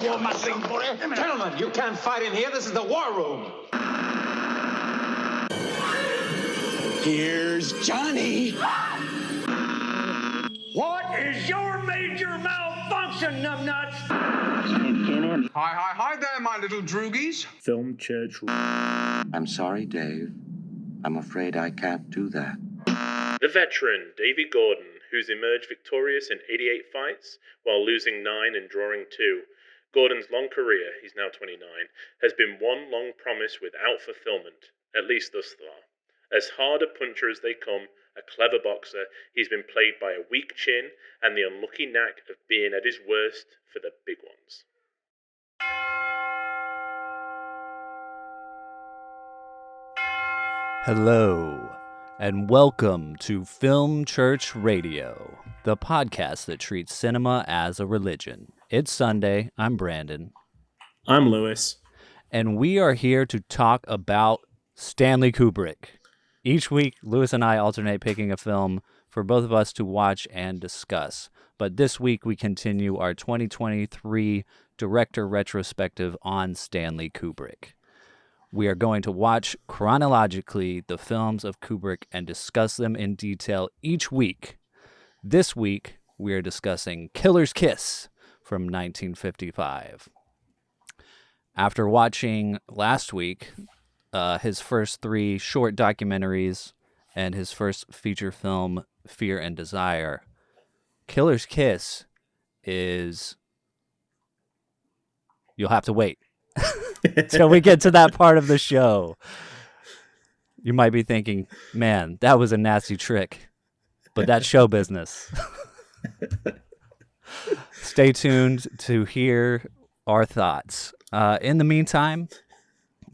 war machine for you. Gentlemen, you can't fight in here. This is the war room. Here's Johnny. What is your major malfunction, numbnuts? Hi there, my little droogies. Film Church. I'm sorry, Dave. I'm afraid I can't do that. The veteran, Davy Gordon, who's emerged victorious in 88 fights while losing 9 and drawing 2. Gordon's long career, he's now 29, has been one long promise without fulfillment, at least thus far. As hard a puncher as they come, a clever boxer, he's been plagued by a weak chin and the unlucky knack of being at his worst for the big ones. Hello, and welcome to Film Church Radio, the podcast that treats cinema as a religion. It's Sunday. I'm Brandon. I'm Lewis. And we are here to talk about Stanley Kubrick. Each week, Lewis and I alternate picking a film for both of us to watch and discuss. But this week, we continue our 2023 director retrospective on Stanley Kubrick. We are going to watch chronologically the films of Kubrick and discuss them in detail each week. This week, we are discussing Killer's Kiss from 1955. After watching last week his first 3 short documentaries and his first feature film, Fear and Desire, Killer's Kiss is... You'll have to wait till we get to that part of the show. You might be thinking, man, that was a nasty trick, but that's show business. Stay tuned to hear our thoughts. In the meantime,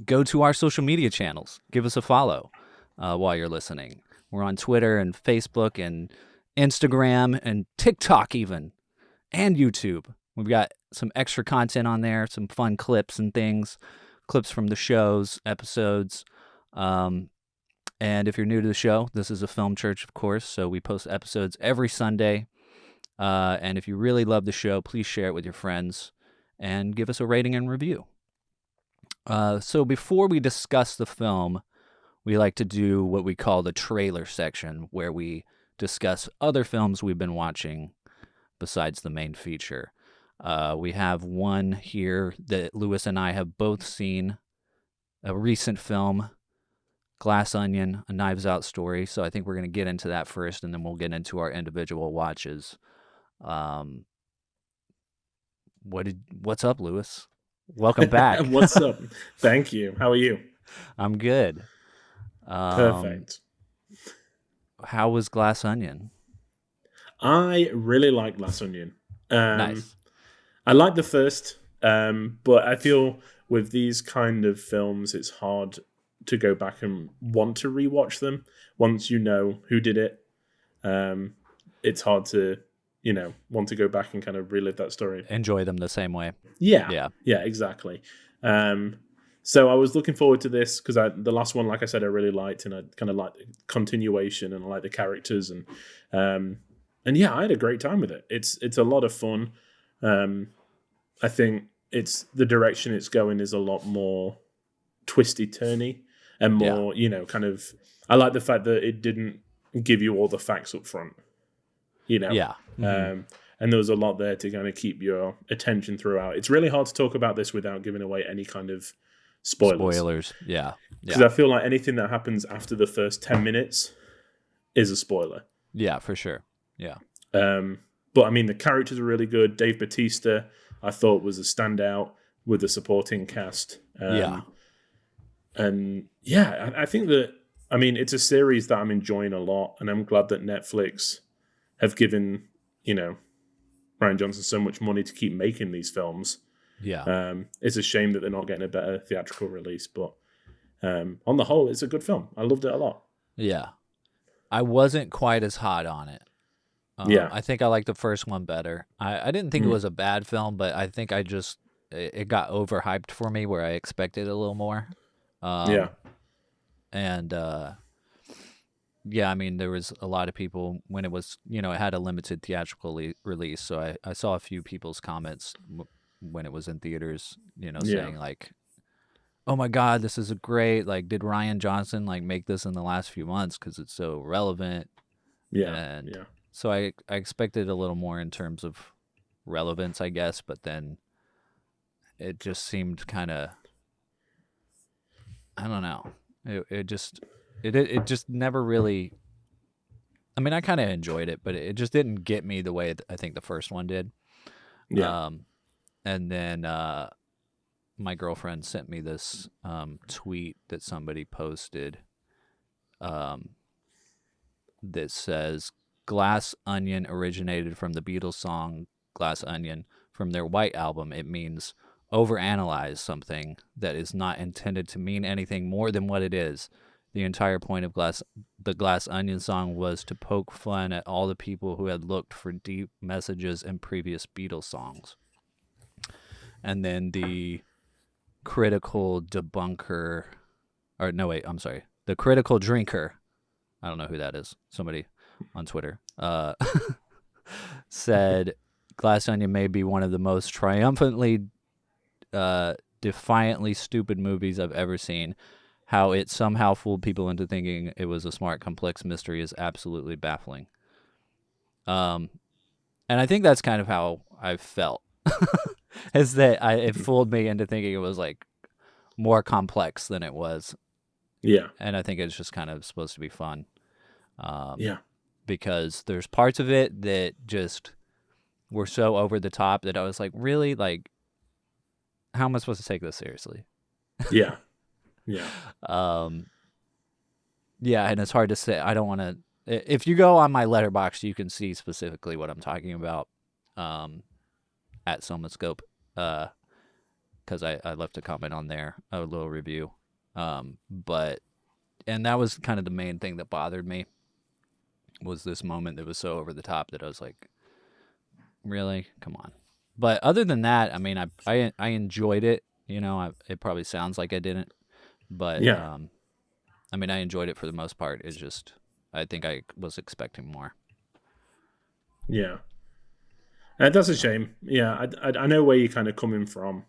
go to our social media channels. Give us a follow while you're listening. We're on Twitter and Facebook and Instagram and TikTok even, and YouTube. We've got some extra content on there, some fun clips and things, clips from the shows, episodes. And if you're new to the show, this is a film church, of course, so we post episodes every Sunday. And if you really love the show, please share it with your friends and give us a rating and review. So before we discuss the film, we like to do what we call the trailer section, where we discuss other films we've been watching besides the main feature. We have one here that Lewis and I have both seen, a recent film, Glass Onion, a Knives Out story. So I think we're going to get into that first, and then we'll get into our individual watches. What's up, Lewis? Welcome back. What's up? Thank you. How are you? I'm good. Perfect. How was Glass Onion? I really like Glass Onion. Nice. I like the first, but I feel with these kind of films, it's hard to go back and want to rewatch them once you know who did it. It's hard to, want to go back and kind of relive that story. Enjoy them the same way. Yeah, exactly. So I was looking forward to this because the last one, like I said, I really liked, and I kind of liked the continuation and I like the characters, and yeah, I had a great time with it. It's a lot of fun. I think it's the direction it's going is a lot more twisty turny and more, kind of. I like the fact that it didn't give you all the facts up front. Yeah. Mm-hmm. And there was a lot there to kind of keep your attention throughout. It's really hard to talk about this without giving away any kind of spoilers. Yeah. Because I feel like anything that happens after the first 10 minutes is a spoiler. Yeah, for sure. Yeah. But I mean, the characters are really good. Dave Bautista, I thought, was a standout with the supporting cast. And yeah, I think that, it's a series that I'm enjoying a lot, and I'm glad that Netflix have given, Rian Johnson so much money to keep making these films. Yeah. It's a shame that they're not getting a better theatrical release, but on the whole, it's a good film. I loved it a lot. Yeah. I wasn't quite as hot on it. I think I liked the first one better. I didn't think it was a bad film, but I think it got overhyped for me where I expected a little more. And there was a lot of people when it was, it had a limited theatrical release. So I saw a few people's comments when it was in theaters, Yeah. saying like, oh my God, this is a great, like, did Ryan Johnson like make this in the last few months because it's so relevant? Yeah. And Yeah. so I expected a little more in terms of relevance, I guess, but then it just seemed kind of, I don't know. It just never really. I mean, I kind of enjoyed it, but it just didn't get me the way I think the first one did. Yeah. And then my girlfriend sent me this tweet that somebody posted that says, Glass Onion originated from the Beatles song Glass Onion from their White Album. It means overanalyze something that is not intended to mean anything more than what it is. The entire point of the Glass Onion song was to poke fun at all the people who had looked for deep messages in previous Beatles songs. And then the critical debunker, or no, wait, I'm sorry. The critical drinker, I don't know who that is, somebody on Twitter, said Glass Onion may be one of the most triumphantly, defiantly stupid movies I've ever seen. How it somehow fooled people into thinking it was a smart, complex mystery is absolutely baffling. And I think that's kind of how I felt, is that it fooled me into thinking it was like more complex than it was. Yeah. And I think it's just kind of supposed to be fun. Yeah. Because there's parts of it that just were so over the top that I was like, really? Like, how am I supposed to take this seriously? Yeah. Yeah. Yeah, and it's hard to say. I don't want to. If you go on my letterbox, you can see specifically what I'm talking about. At Somascope, because I left a comment on there, a little review. And that was kind of the main thing that bothered me. Was this moment that was so over the top that I was like, really? Come on. But other than that, I mean, I enjoyed it. It probably sounds like I didn't, but Yeah. I mean, I enjoyed it for the most part. It's just, I think I was expecting more. Yeah. That's a shame. Yeah, I know where you're kind of coming from,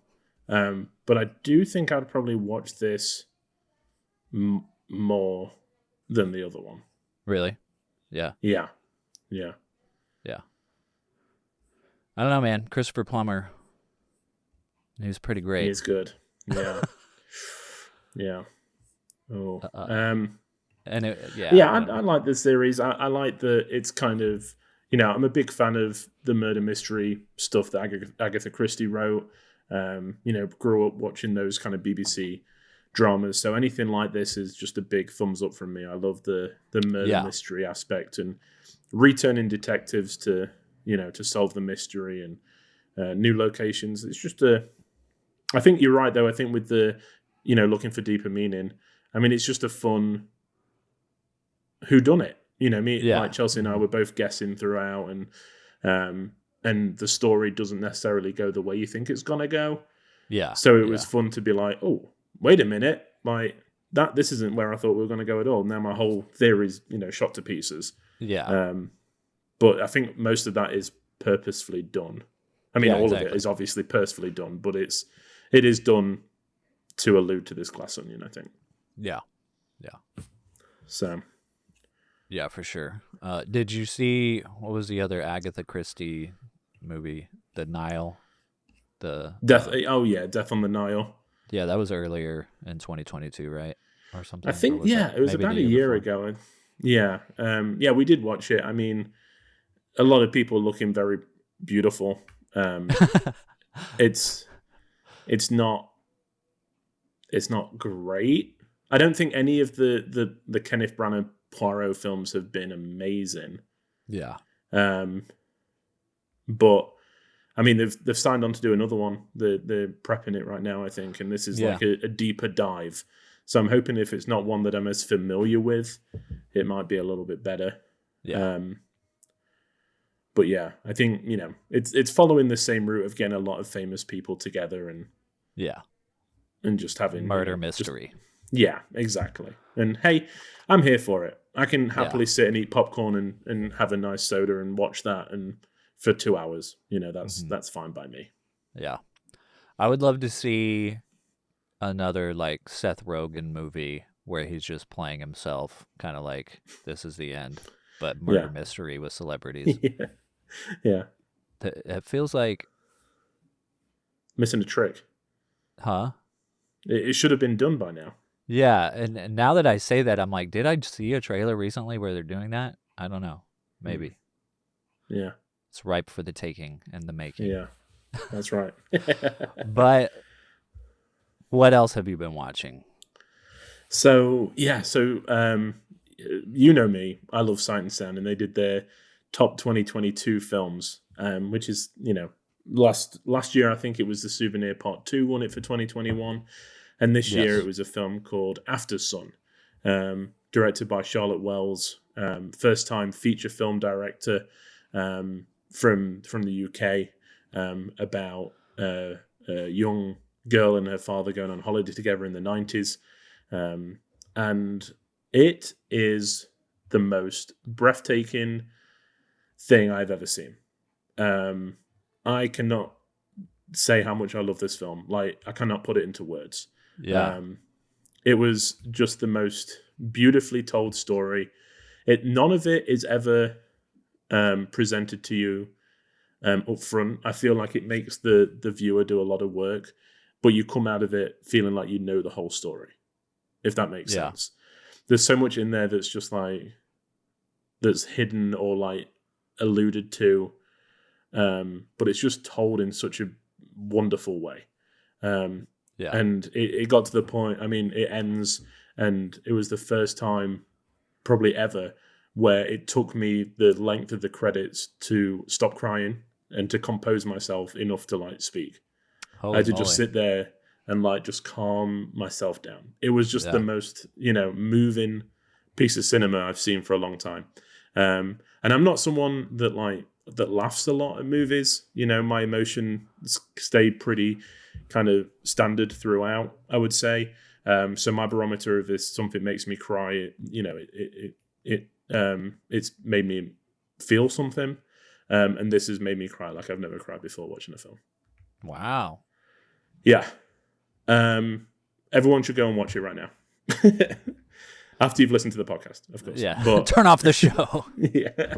but I do think I'd probably watch this more than the other one. Really? Yeah. Yeah. Yeah. Yeah. I don't know, man. Christopher Plummer, he was pretty great. He's good. Yeah. Yeah. Oh. And I like the series. I like that it's kind of, I'm a big fan of the murder mystery stuff that Agatha Christie wrote. Grew up watching those kind of BBC dramas. So anything like this is just a big thumbs up from me. I love the murder mystery aspect and returning detectives to solve the mystery and new locations. It's just I think you're right though. I think with the, looking for deeper meaning, I mean, it's just a fun whodunit. Like Chelsea and I were both guessing throughout, and the story doesn't necessarily go the way you think it's gonna go. Yeah. So it was fun to be like, oh, wait a minute, like this isn't where I thought we were gonna go at all. Now my whole theory's shot to pieces. Yeah. But I think most of that is purposefully done. I mean, all of it is obviously purposefully done, but it is done to allude to this Glass Onion, I think. Yeah. Yeah. So. Yeah, for sure. Did you see, what was the other Agatha Christie movie? The Nile? Death on the Nile. Yeah, that was earlier in 2022, right? Or something. I think, it was about a year ago. Yeah. We did watch it. I mean, a lot of people looking very beautiful. It's not great. I don't think any of the Kenneth Branagh Poirot films have been amazing. Yeah. But I mean, they've signed on to do another one. They're prepping it right now, I think, and this is like a deeper dive. So I'm hoping if it's not one that I'm as familiar with, it might be a little bit better. Yeah. But yeah, I think it's following the same route of getting a lot of famous people together and just having murder mystery. Yeah, exactly. And hey, I'm here for it. I can happily sit and eat popcorn and have a nice soda and watch that and for 2 hours. That's fine by me. Yeah. I would love to see another like Seth Rogen movie where he's just playing himself, kind of like This Is the End, but murder mystery with celebrities. Yeah. Yeah. It feels like, Missing a trick. huh? It should have been done by now. Yeah, and now that I say that, I'm like, did I see a trailer recently where they're doing that? I don't know. Maybe. Yeah. It's ripe for the taking and the making. Yeah. That's right. But what else have you been watching? So you know me, I love Sight and Sound, and they did their top 2022 films, which is, last year I think it was The Souvenir Part 2 won it for 2021, and this year it was a film called Aftersun, directed by Charlotte Wells, first time feature film director from the UK, about a young girl and her father going on holiday together in the 90s. And it is the most breathtaking thing I've ever seen. I cannot say how much I love this film. Like, I cannot put it into words. Yeah. It was just the most beautifully told story. None of it is ever presented to you up front. I feel like it makes the viewer do a lot of work, but you come out of it feeling like you know the whole story, if that makes sense. There's so much in there that's just like, that's hidden or like alluded to, but it's just told in such a wonderful way. And it got to the point, I mean, it ends, and it was the first time probably ever where it took me the length of the credits to stop crying and to compose myself enough to like speak. I had to just sit there and like just calm myself down. It was just the most, moving piece of cinema I've seen for a long time. And I'm not someone that laughs a lot at movies. My emotions stay pretty kind of standard throughout, I would say. So my barometer of this, something makes me cry, it's made me feel something. And this has made me cry like I've never cried before watching a film. Wow. Yeah. Everyone should go and watch it right now. After you've listened to the podcast, of course. Yeah. But, turn off the show. Yeah.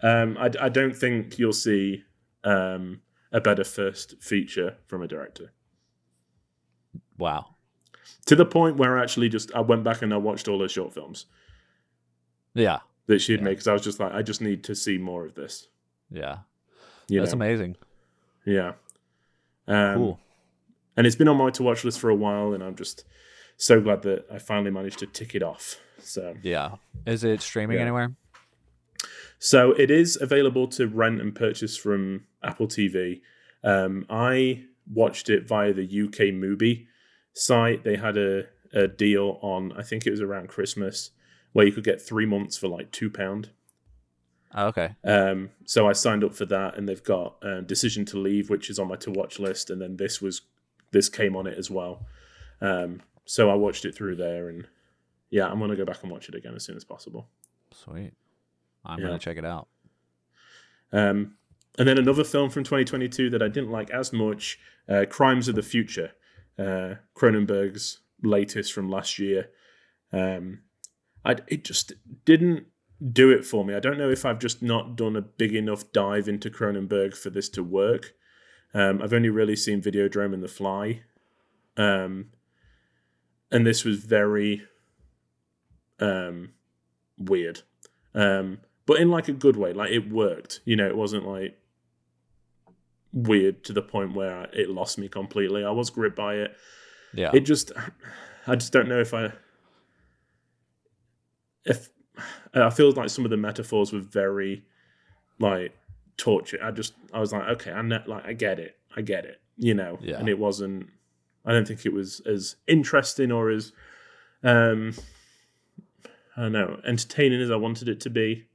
I don't think you'll see a better first feature from a director. Wow. To the point where I went back and I watched all her short films. Yeah. That she had made, because I was just like, I just need to see more of this. Yeah. That's amazing. Yeah. Cool. And it's been on my to-watch list for a while, and I'm just so glad that I finally managed to tick it off. So yeah. Is it streaming anywhere? So it is available to rent and purchase from Apple TV. I watched it via the UK Mubi site. They had a deal on, I think it was around Christmas, where you could get 3 months for like £2. Oh, okay. So I signed up for that, and they've got Decision to Leave, which is on my to-watch list, and then this came on it as well. So I watched it through there, and yeah, I'm going to go back and watch it again as soon as possible. Sweet. I'm going to check it out. And then another film from 2022 that I didn't like as much, Crimes of the Future, Cronenberg's latest from last year. It just didn't do it for me. I don't know if I've just not done a big enough dive into Cronenberg for this to work. I've only really seen Videodrome and The Fly. And this was very weird. But in like a good way. Like, it worked. It wasn't like weird to the point where it lost me completely. I was gripped by it. Yeah. I just don't know if I feel like some of the metaphors were very like torture. I was like, okay, I get it, Yeah. And it wasn't. I don't think it was as interesting or as I don't know, entertaining as I wanted it to be.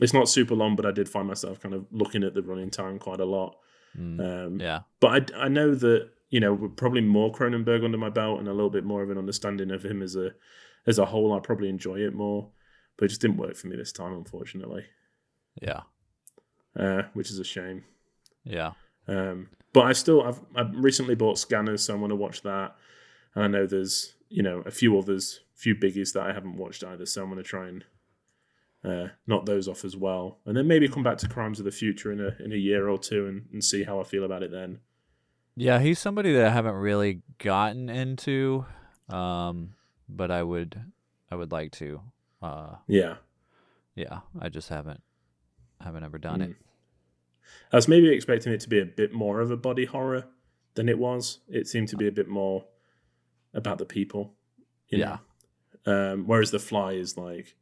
It's not super long, but I did find myself kind of looking at the running time quite a lot. Yeah. But I know that, with probably more Cronenberg under my belt and a little bit more of an understanding of him as a whole, I probably enjoy it more. But it just didn't work for me this time, unfortunately. Yeah. Which is a shame. Yeah. But I've recently bought Scanners, so I'm going to watch that. And I know there's a few biggies that I haven't watched either, so I'm going to try and knock those off as well, and then maybe come back to Crimes of the Future in a year or two and see how I feel about it then. Yeah, he's somebody that I haven't really gotten into, but I would like to. Yeah, I just haven't ever done it. I was maybe expecting it to be a bit more of a body horror than it was. It seemed to be a bit more about the people. You know? Whereas The Fly is like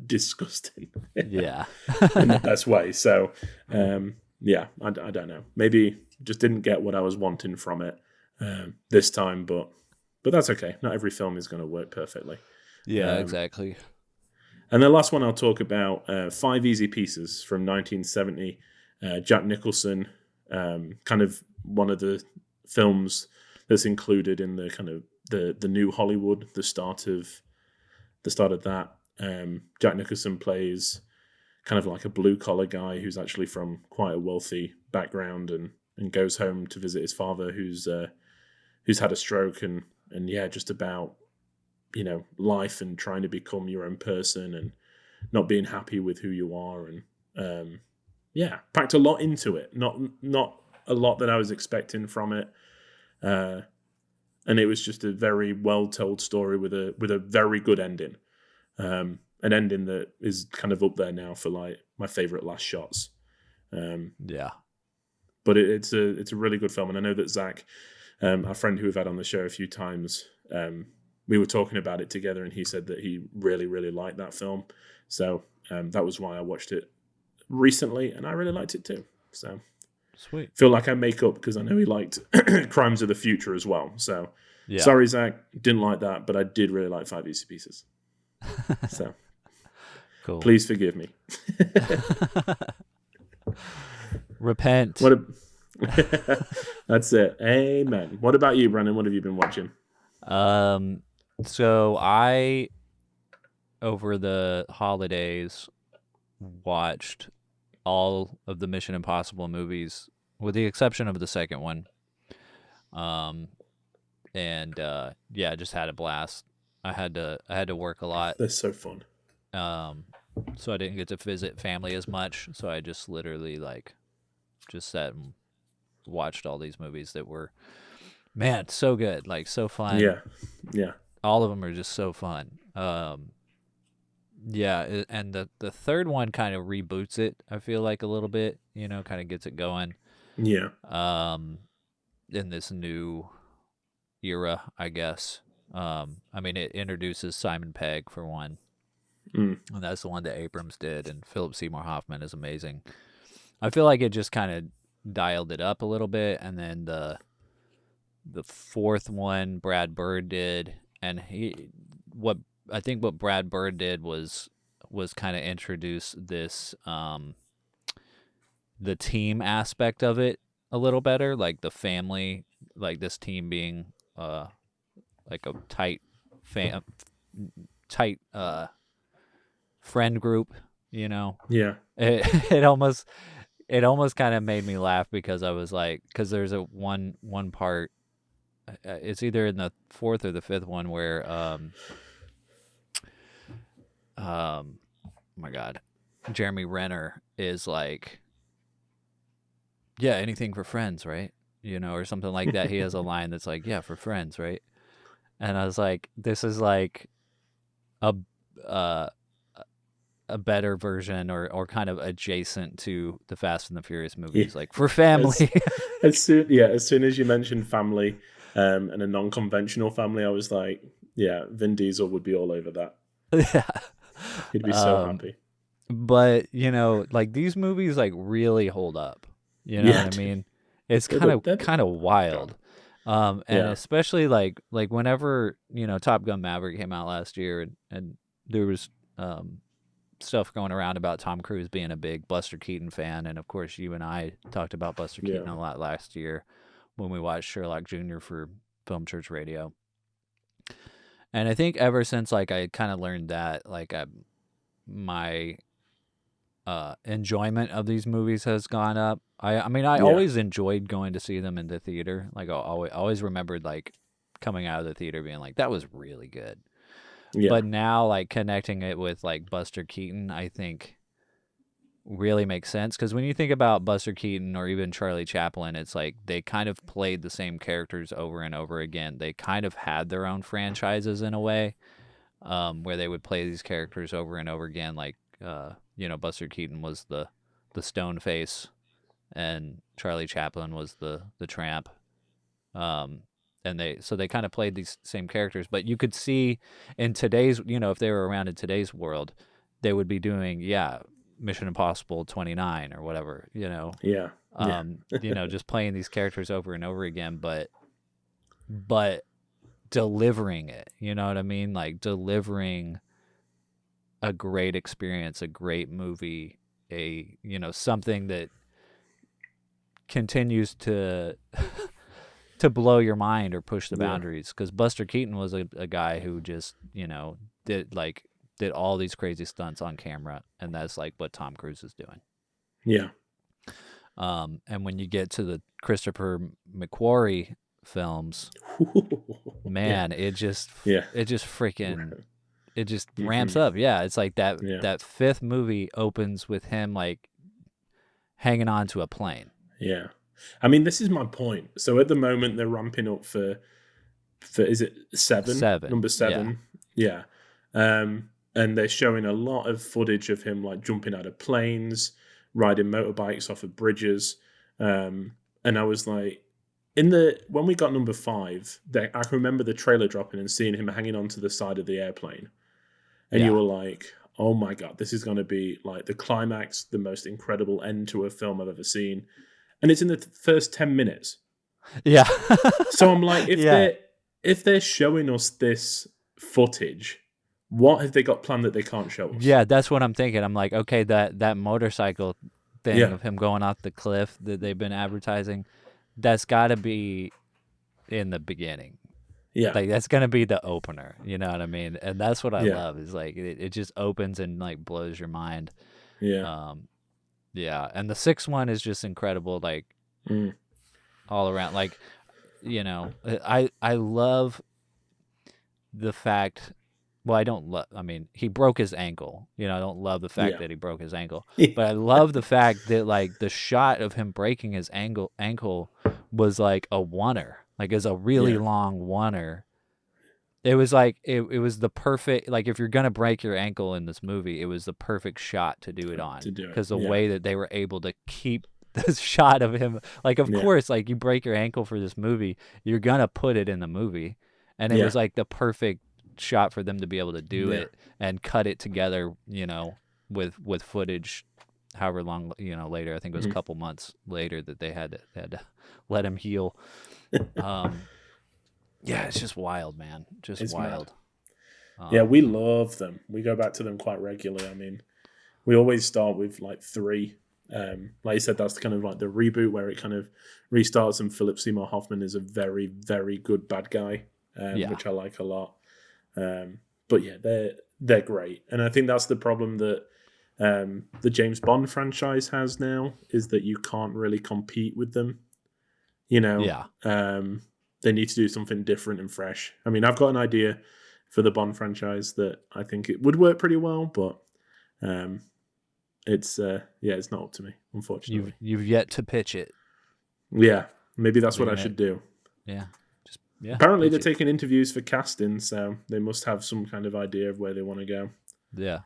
disgusting. Yeah. In the best way. So, I don't know. Maybe just didn't get what I was wanting from it this time, but that's okay. Not every film is going to work perfectly. Yeah, exactly. And the last one I'll talk about, 5 Easy Pieces from 1970. Jack Nicholson, kind of one of the films that's included in the kind of the new Hollywood, the start of that. Jack Nicholson plays kind of like a blue collar guy who's actually from quite a wealthy background and goes home to visit his father who's had a stroke and just about life and trying to become your own person and not being happy with who you are, and packed a lot into it. Not a lot that I was expecting from it, and it was just a very well told story with a very good ending. An ending that is kind of up there now for like my favorite last shots. But it's a really good film, and I know that Zach, our friend who we've had on the show a few times, we were talking about it together, and he said that he really, really liked that film. So that was why I watched it recently, and I really liked it too. So sweet. Feel like I make up because I know he liked Crimes of the Future as well. So sorry, Zach, didn't like that, but I did really like 5 Easy Pieces. So cool. Please forgive me. Repent. That's it. Amen. What about you, Brandon? What have you been watching? So I, over the holidays, watched all of the Mission Impossible movies, with the exception of the second one. Just had a blast. I had to work a lot. They're so fun. So I didn't get to visit family as much. So I just literally just sat and watched all these movies that were, man, so good, like so fun. Yeah. All of them are just so fun. And the third one kind of reboots it, I feel like, a little bit, kind of gets it going. Yeah. In this new era, I guess. It introduces Simon Pegg for one. And that's the one that Abrams did, and Philip Seymour Hoffman is amazing. I feel like it just kind of dialed it up a little bit, and then the fourth one Brad Bird did, and what Brad Bird did was kind of introduce this the team aspect of it a little better, like the family, like this team being like a tight friend group, Yeah. It almost kind of made me laugh because I was like, because there's a one part, it's either in the fourth or the fifth one where oh my God, Jeremy Renner is like, yeah, anything for friends, right? Or something like that. He has a line that's like, yeah, for friends, right? And I was like, this is like a better version or kind of adjacent to the Fast and the Furious movies, like for family. As soon as you mentioned family and a non-conventional family, I was like, yeah, Vin Diesel would be all over that. Yeah. He'd be so happy. But, like these movies like really hold up. You know what I mean? It's kind of wild. And especially like whenever, Top Gun Maverick came out last year and there was stuff going around about Tom Cruise being a big Buster Keaton fan, and of course you and I talked about Buster Keaton a lot last year when we watched Sherlock Jr. for Film Church Radio. And I think ever since I kind of learned that, my enjoyment of these movies has gone up. I mean, I always enjoyed going to see them in the theater. Like, I always remembered, like, coming out of the theater being like, that was really good. Yeah. But now, like, connecting it with, like, Buster Keaton, I think really makes sense. Because when you think about Buster Keaton or even Charlie Chaplin, it's like they kind of played the same characters over and over again. They kind of had their own franchises in a way, where they would play these characters over and over again. Like, Buster Keaton was the stone face, and Charlie Chaplin was the tramp. And they kind of played these same characters, but you could see in today's, if they were around in today's world, they would be doing, Mission Impossible 29 or whatever, Yeah. just playing these characters over and over again, but delivering it, you know what I mean? Like delivering a great experience, a great movie, something that continues to to blow your mind or push the boundaries. Because Buster Keaton was a guy who just did all these crazy stunts on camera, and that's like what Tom Cruise is doing. Yeah. And when you get to the Christopher McQuarrie films, man, it just freaking it just ramps up. Yeah, it's like that fifth movie opens with him like hanging on to a plane. Yeah. I mean, this is my point. So at the moment they're ramping up for is it 7? Number 7. Yeah. And they're showing a lot of footage of him like jumping out of planes, riding motorbikes off of bridges. And I was like, when we got number 5, I can remember the trailer dropping and seeing him hanging onto the side of the airplane. And you were like, oh my God, this is going to be like the climax, the most incredible end to a film I've ever seen. And it's in the first 10 minutes. Yeah. So I'm like, if they're showing us this footage, what have they got planned that they can't show us? Yeah, that's what I'm thinking. I'm like, okay, that motorcycle thing of him going off the cliff that they've been advertising, that's got to be in the beginning. Yeah. Like, that's going to be the opener. You know what I mean? And that's what I love is like, it just opens and like blows your mind. Yeah. Yeah. And the 6th one is just incredible. Like all around, like, I love the fact, well, I don't love, I mean, he broke his ankle. I don't love the fact that he broke his ankle, but I love the fact that like the shot of him breaking his ankle was like a oneer. Like, it's a really long oneer. It was like, it was the perfect, like, if you're going to break your ankle in this movie, it was the perfect shot to do it on. Because the way that they were able to keep this shot of him, like, of course, like, you break your ankle for this movie, you're going to put it in the movie. And it was like the perfect shot for them to be able to do it and cut it together, with footage however long, later. I think it was a couple months later that they had to let him heal. It's just wild, man. It's wild. We love them. We go back to them quite regularly. I mean, we always start with like 3. Like you said, that's kind of like the reboot where it kind of restarts, and Philip Seymour Hoffman is a very, very good bad guy, which I like a lot. But yeah, they're great. And I think that's the problem that the James Bond franchise has now, is that you can't really compete with them. They need to do something different and fresh. I mean, I've got an idea for the Bond franchise that I think it would work pretty well, but it's not up to me, unfortunately. You've yet to pitch it. Yeah, maybe that's what I should do. Yeah. Apparently they're taking interviews for casting, so they must have some kind of idea of where they want to go. Yeah.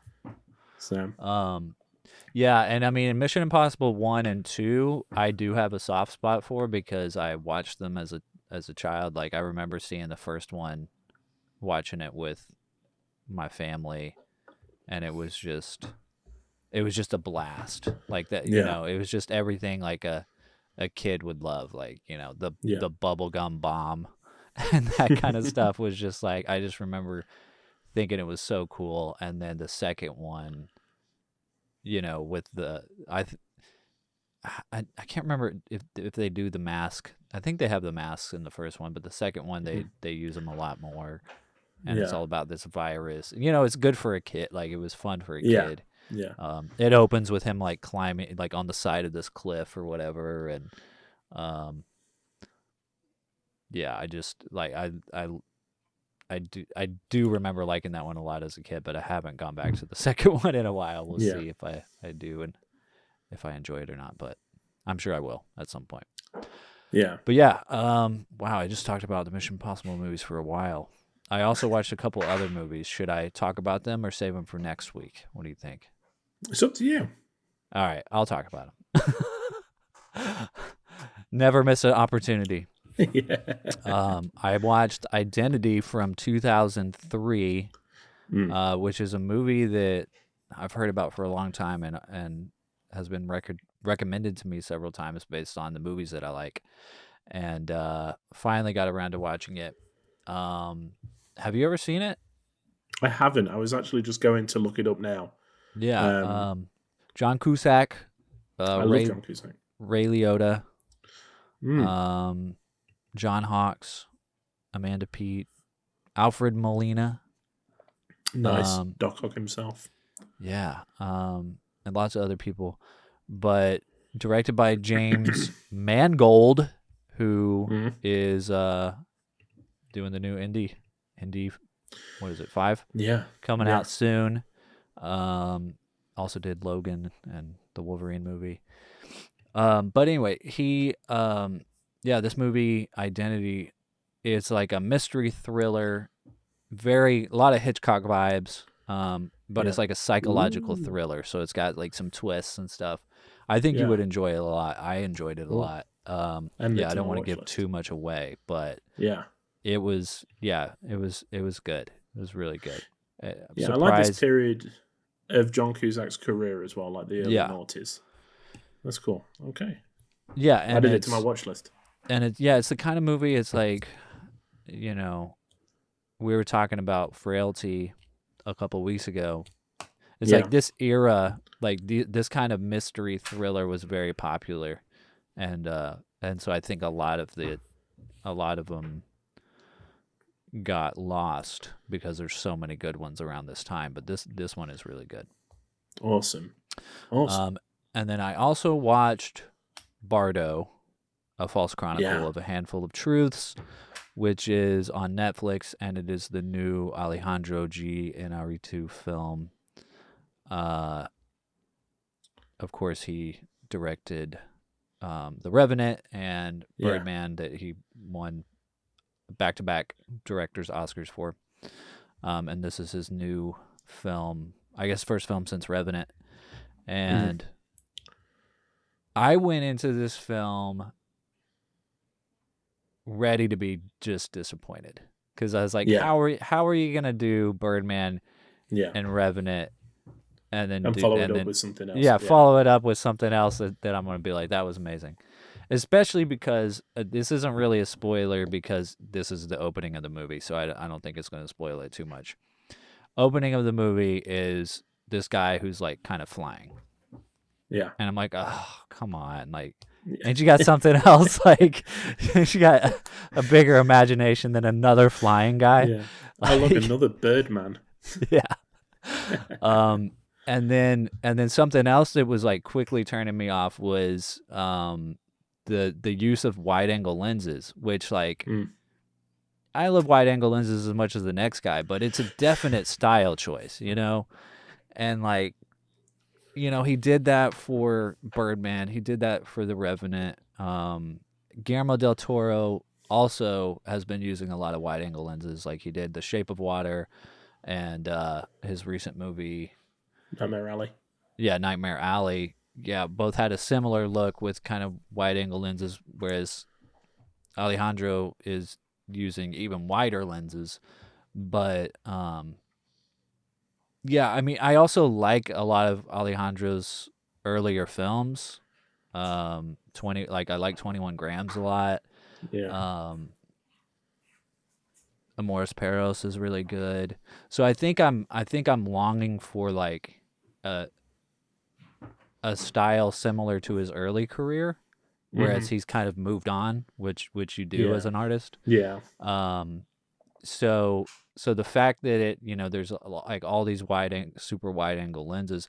So. And I mean, Mission Impossible 1 and 2, I do have a soft spot for because I watched them as a child. Like, I remember seeing the first one, watching it with my family, and it was just a blast. Like that, it was just everything like a kid would love. Like, the bubblegum bomb and that kind of stuff was just like, I just remember thinking it was so cool. And then the second one, with the I can't remember if they do the mask. I think they have the masks in the first one, but the second one they use them a lot more, and it's all about this virus. It's good for a kid. Like, it was fun for a kid. Yeah. It opens with him like climbing like on the side of this cliff or whatever, and yeah, I just like I do remember liking that one a lot as a kid, but I haven't gone back to the second one in a while. We'll see if I do and if I enjoy it or not, but I'm sure I will at some point. Yeah. But yeah, wow, I just talked about the Mission Impossible movies for a while. I also watched a couple other movies. Should I talk about them or save them for next week? What do you think? It's up to you. All right, I'll talk about them. Never miss an opportunity. I watched Identity from 2003, which is a movie that I've heard about for a long time and has been recommended to me several times based on the movies that I like, and finally got around to watching it. Have you ever seen it? I haven't. I was actually just going to look it up now. Yeah. John Cusack. I love John Cusack. Ray Liotta. John Hawkes. Amanda Peet. Alfred Molina. Nice. Doc Ock himself. Yeah. And lots of other people. But directed by James Mangold, who is doing the new Indy, what is it, 5? Yeah. Coming out soon. Also did Logan and the Wolverine movie. But anyway, this movie, Identity, is like a mystery thriller, a lot of Hitchcock vibes, but it's like a psychological thriller, so it's got like some twists and stuff. I think you would enjoy it a lot. I enjoyed it a lot. I don't want to give too much away, but it was good. It was really good. I like this period of John Cusack's career as well, like the early noughties. That's cool. Okay. Yeah, and added it to my watch list. And it's the kind of movie. It's like, we were talking about Frailty a couple weeks ago. It's like this era, like this kind of mystery thriller was very popular, and so I think a lot of them got lost because there's so many good ones around this time. But this one is really good. Awesome. And then I also watched Bardo, A False Chronicle of a Handful of Truths, which is on Netflix, and it is the new Alejandro G. Inarritu film. Of course, he directed The Revenant and Birdman, that he won back-to-back directors Oscars for. And this is his new film, I guess first film since Revenant. And I went into this film ready to be just disappointed, because I was like, how are you gonna do Birdman and Revenant and then follow it up with something else? Follow it up with something else that I'm gonna be like, that was amazing. Especially because this isn't really a spoiler, because this is the opening of the movie, so I don't think it's going to spoil it too much. Opening of the movie is this guy who's like kind of flying. Yeah. And I'm like, oh, come on. Like, and you got something else. Like, she got a bigger imagination than another flying guy. Yeah. I look, another Birdman. Yeah. And then something else that was like quickly turning me off was the use of wide angle lenses, which like I love wide angle lenses as much as the next guy, but it's a definite style choice, and like, he did that for Birdman, he did that for The Revenant. Guillermo del Toro also has been using a lot of wide angle lenses, like he did The Shape of Water and his recent movie Nightmare Alley. Yeah, Nightmare Alley. Yeah, both had a similar look with kind of wide angle lenses, whereas Alejandro is using even wider lenses. But yeah, I mean, I also like a lot of Alejandro's earlier films. I like 21 Grams a lot. Yeah. Amores Perros is really good. So I think I'm longing for like a style similar to his early career, whereas he's kind of moved on, which you do as an artist. Yeah. So So the fact that it, there's like all these super wide angle lenses.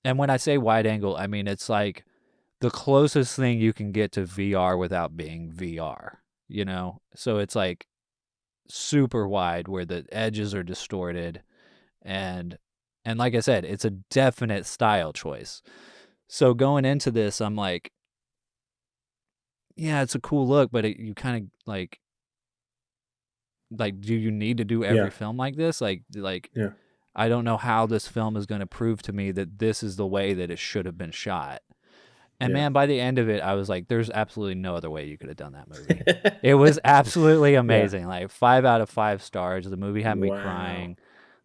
And when I say wide angle, I mean, it's like the closest thing you can get to VR without being VR, So it's like super wide where the edges are distorted. And like I said, it's a definite style choice. So going into this, I'm like, yeah, it's a cool look, but you kind of like, do you need to do every film like this? Like, Yeah. I don't know how this film is going to prove to me that this is the way that it should have been shot. And man, by the end of it, I was like, there's absolutely no other way you could have done that movie. It was absolutely amazing. Like 5 out of 5 stars. The movie had me crying.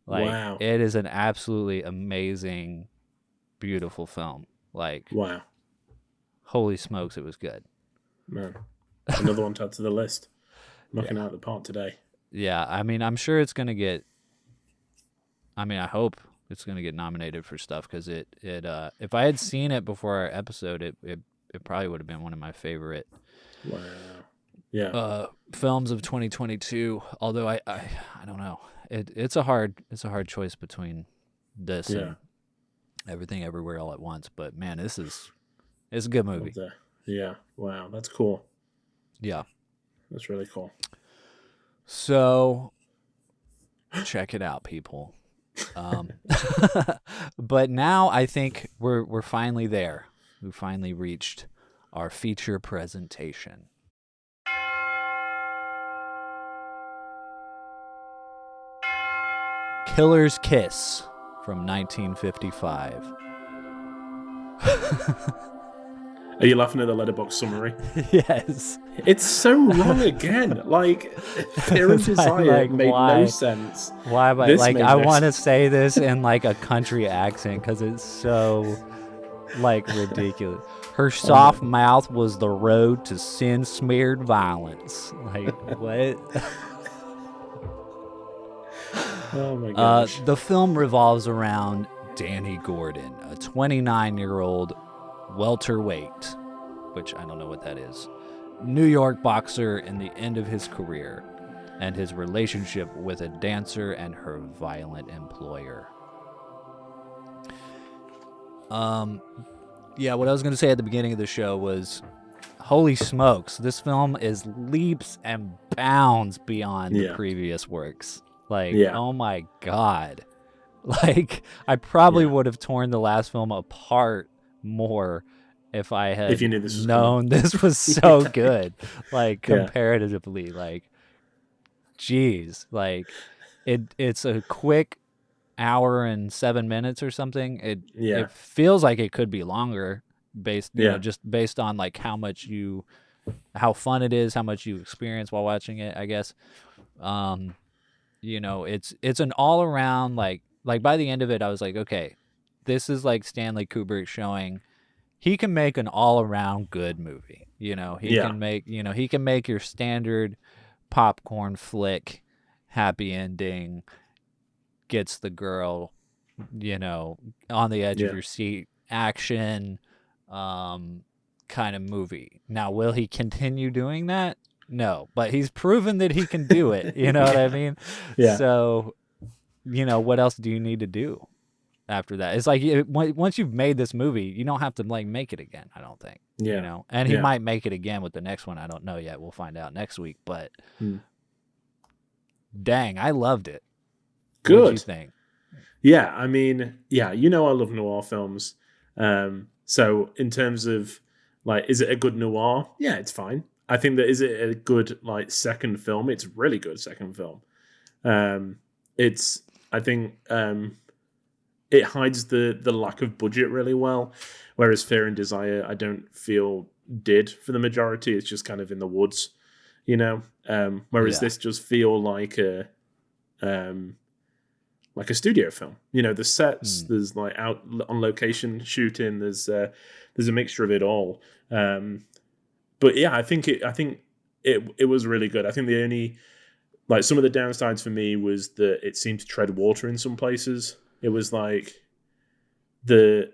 Like it is an absolutely amazing, beautiful film. Like, holy smokes, it was good. Man, another one to add to the list. Knocking out the park today. Yeah, I mean, I'm sure it's going to get, I hope it's going to get nominated for stuff because it if I had seen it before our episode, it probably would have been one of my favorite films of 2022. Although I don't know. It's a hard choice between this and Everything Everywhere All at Once, but man, it's a good movie. Yeah. Wow, that's cool. Yeah. That's really cool. So check it out, people. But now I think we're finally there. We finally reached our feature presentation. Killer's Kiss from 1955. Are you laughing at the Letterboxd summary? Yes. It's so wrong again. Like, Fear and Desire made no sense. Why? But I want to say this in like a country accent because it's so like ridiculous. Her soft mouth was the road to sin-smeared violence. Like, what? Oh my gosh. The film revolves around Danny Gordon, a 29-year-old welterweight, which I don't know what that is, New York boxer in the end of his career, and his relationship with a dancer and her violent employer. What I was going to say at the beginning of the show was, holy smokes, this film is leaps and bounds beyond the previous works. Like, oh my God. Like, I probably would have torn the last film apart more if I had known this was so good. Like, comparatively, like, geez. Like, it's a quick hour and 7 minutes or something. It feels like it could be longer just based on like how fun it is, how much you experience while watching it, I guess. It's an all around like by the end of it, I was like, okay, this is like Stanley Kubrick showing he can make an all around good movie. He can make your standard popcorn flick, happy ending, gets the girl, on the edge of your seat, action, kind of movie. Now, will he continue doing that? No, but he's proven that he can do it. You know what I mean? Yeah. So, what else do you need to do after that? It's like once you've made this movie, you don't have to like make it again. I don't think. Yeah. And he might make it again with the next one. I don't know yet. We'll find out next week. But dang, I loved it. Good. What do you think? Yeah, I mean, I love noir films. So in terms of like, is it a good noir? Yeah, it's fine. I think that is it a good like second film? It's a really good second film. I think it hides the lack of budget really well, whereas Fear and Desire I don't feel did for the majority. It's just kind of in the woods, whereas this just feel like a studio film. The sets, there's like out on location shooting, there's a mixture of it all. But yeah, I think it was really good. I think the only like some of the downsides for me was that it seemed to tread water in some places. It was like the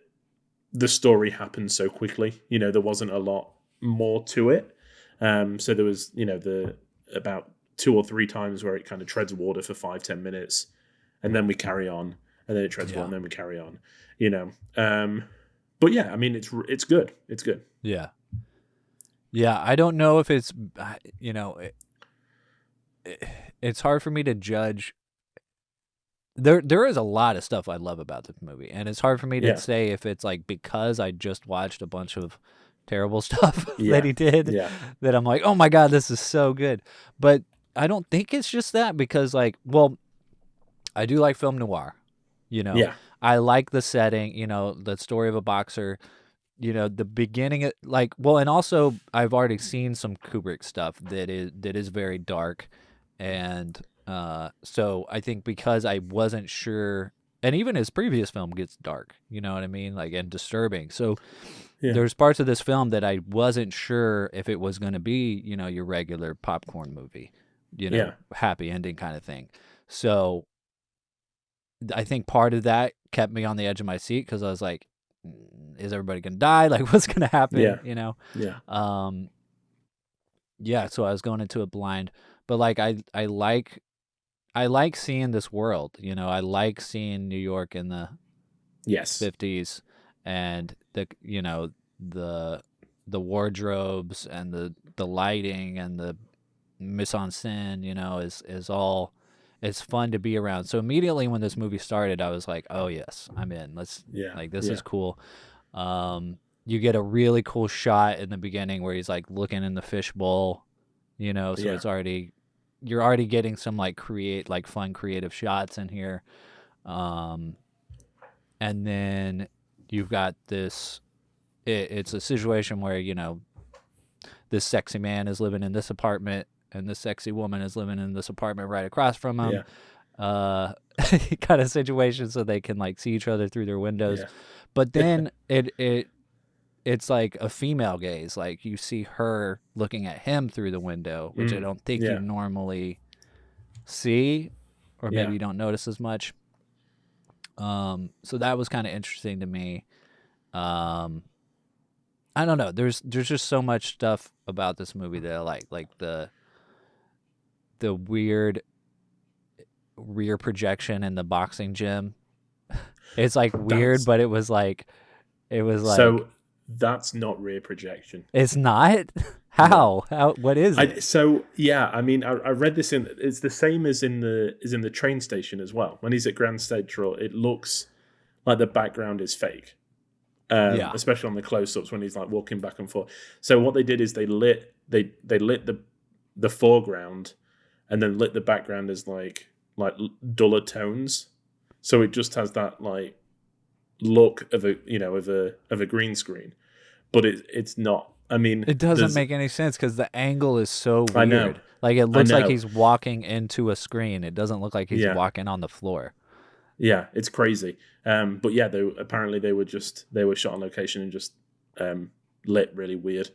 story happened so quickly. There wasn't a lot more to it. So there was the about 2 or 3 times where it kind of treads water for 5-10 minutes, and then we carry on, and then it treads water, and then we carry on. But yeah, I mean, it's good. It's good. Yeah. Yeah, I don't know if it's, it's hard for me to judge. There is a lot of stuff I love about this movie, and it's hard for me to say if it's like because I just watched a bunch of terrible stuff that he did that I'm like, oh my God, this is so good. But I don't think it's just that, because like, well, I do like film noir, I like the setting, the story of a boxer, the beginning, and also I've already seen some Kubrick stuff that is very dark, and so I think because I wasn't sure, and even his previous film gets dark, you know what I mean, like, and disturbing. So there's parts of this film that I wasn't sure if it was going to be, your regular popcorn movie, happy ending kind of thing. So I think part of that kept me on the edge of my seat, because I was like, is everybody going to die? Like, what's going to happen? So I was going into it blind, but like, I like seeing this world, I like seeing New York in the 50s, and the wardrobes and the lighting and the mise en scène, is all, it's fun to be around. So immediately when this movie started, I was like, oh yes, I'm in. This is cool. You get a really cool shot in the beginning where he's like looking in the fishbowl, so it's already, you're already getting some like fun creative shots in here. And then you've got this, it's a situation where, this sexy man is living in this apartment and this sexy woman is living in this apartment right across from him. Kind of situation, so they can like see each other through their windows. But then it's like a female gaze, like you see her looking at him through the window, which I don't think you normally see, or maybe you don't notice as much. So that was kind of interesting to me. I don't know. There's just so much stuff about this movie that I like the weird rear projection in the boxing gym. It's like weird, but it was like so that's not rear projection. It's not. How? What is it? I mean, I read this it's the same as in the train station as well. When he's at Grand Central, it looks like the background is fake. Especially on the close-ups when he's like walking back and forth. So what they did is they lit the foreground, and then lit the background as like duller tones. So it just has that like look of a green screen, but it's not. I mean, it doesn't make any sense because the angle is so weird. I know. Like it looks like he's walking into a screen. It doesn't look like he's walking on the floor. Yeah, it's crazy. But yeah, apparently they were shot on location and just lit really weird.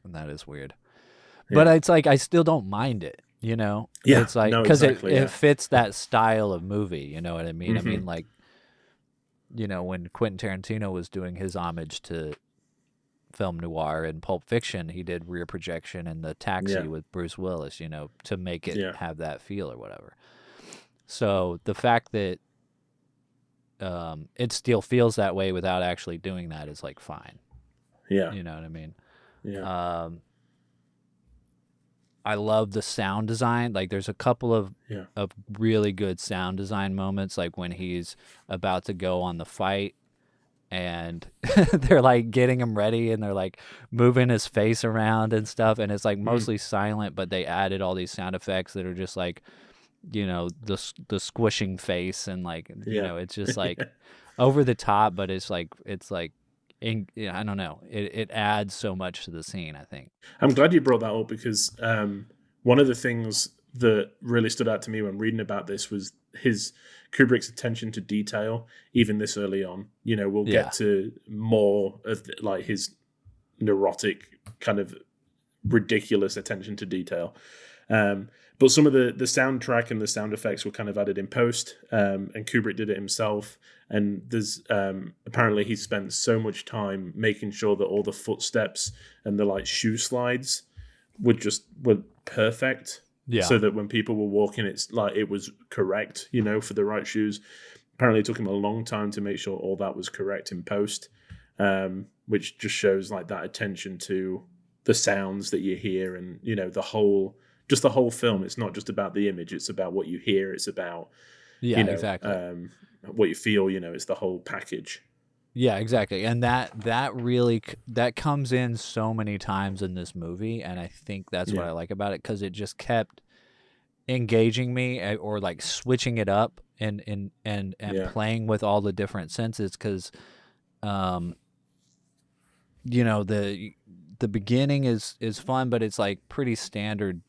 And that is weird. But it's like I still don't mind it, Yeah, it's like because it fits that style of movie. You know what I mean? Mm-hmm. I mean, like, when Quentin Tarantino was doing his homage to film noir in Pulp Fiction, he did rear projection in The Taxi with Bruce Willis, to make it have that feel or whatever. So the fact that it still feels that way without actually doing that is like fine. Yeah. You know what I mean? Yeah. I love the sound design. Like there's a couple of really good sound design moments, like when he's about to go on the fight and they're like getting him ready and they're like moving his face around and stuff. And it's like mostly silent, but they added all these sound effects that are just like, the squishing face and like, it's just like over the top, but it's like, I don't know. It adds so much to the scene, I think. I'm glad you brought that up because one of the things that really stood out to me when reading about this was Kubrick's attention to detail, even this early on. We'll get to more of like his neurotic kind of ridiculous attention to detail. But some of the soundtrack and the sound effects were kind of added in post, and Kubrick did it himself. And there's apparently he spent so much time making sure that all the footsteps and the like shoe slides were perfect. Yeah. So that when people were walking, it's like it was correct, for the right shoes. Apparently it took him a long time to make sure all that was correct in post, which just shows like that attention to the sounds that you hear and, the whole film. It's not just about the image. It's about what you hear. It's about, exactly. What you feel, it's the whole package. Yeah, exactly. And that really that comes in so many times in this movie, and I think that's what I like about it, because it just kept engaging me, or like switching it up and playing with all the different senses, because the beginning is fun, but it's like pretty standard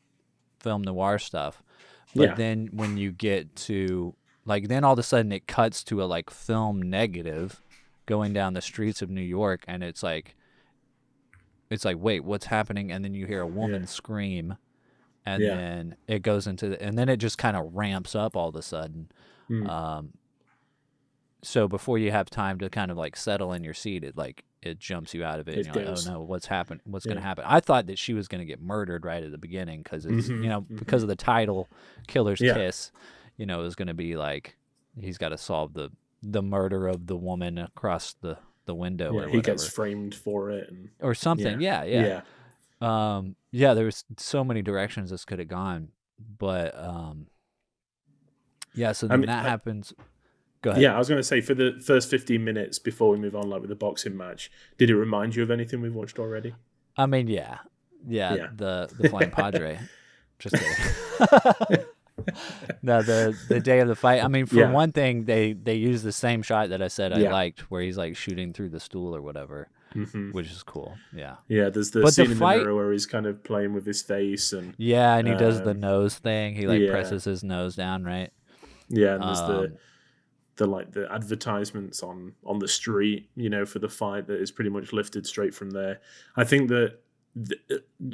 film noir stuff. But then when you get to like, then all of a sudden it cuts to a like film negative going down the streets of New York, and it's like, wait, what's happening? And then you hear a woman scream, and then it goes into and then it just kind of ramps up all of a sudden. So before you have time to kind of like settle in your seat, it jumps you out of it. And you're like, oh no, what's happened? What's going to happen? I thought that she was going to get murdered right at the beginning, because it's because of the title, Killer's Kiss. It was going to be like he's got to solve the murder of the woman across the window, or whatever. He gets framed for it or something. Yeah. There was so many directions this could have gone, but so then that happens. Go ahead. Yeah, I was going to say, for the first 15 minutes before we move on, like with the boxing match, did it remind you of anything we've watched already? I mean, yeah. The Flying Padre. Just kidding. No, the day of the fight. I mean, for one thing, they use the same shot that I said I liked, where he's like shooting through the stool or whatever, which is cool. Yeah. Yeah, there's the scene in the mirror where he's kind of playing with his face, and he does the nose thing. He presses his nose down, right? Yeah, and there's the advertisements on the street, for the fight, that is pretty much lifted straight from there. I think that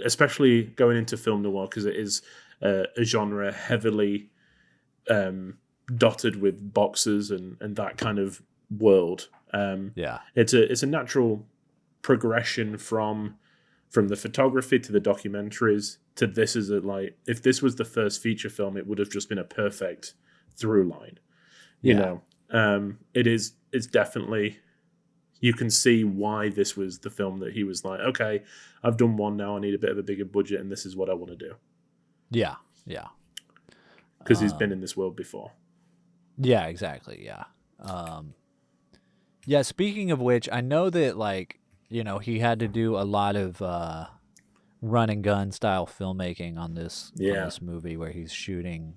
especially going into film noir, because it is a genre heavily dotted with boxers and that kind of world. It's a natural progression from the photography to the documentaries to this. Is it like, if this was the first feature film, it would have just been a perfect through line. It's definitely, you can see why this was the film that he was like, okay, I've done one, now I need a bit of a bigger budget, and this is what I want to do. Yeah. Because he's been in this world before. Yeah, exactly. Yeah. Speaking of which, I know that he had to do a lot of run and gun style filmmaking on this movie, where he's shooting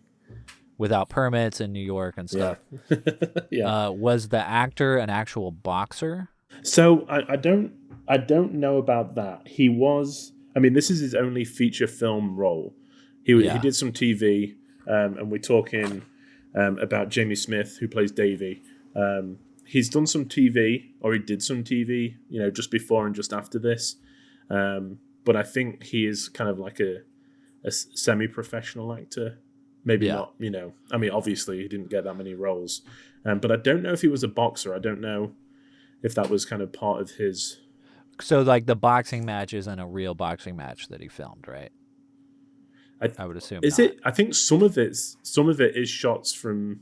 without permits in New York and stuff. Was the actor an actual boxer? So I don't know about that. He was. I mean, this is his only feature film role. He did some TV, and we're talking about Jamie Smith, who plays Davey. He's done some TV, or he did some TV, just before and just after this. But I think he is kind of like a semi-professional actor. Maybe not, I mean, obviously he didn't get that many roles. But I don't know if he was a boxer. I don't know if that was kind of part of his... So, like, the boxing match isn't a real boxing match that he filmed, right? I would assume is not. it? I think some of it is shots from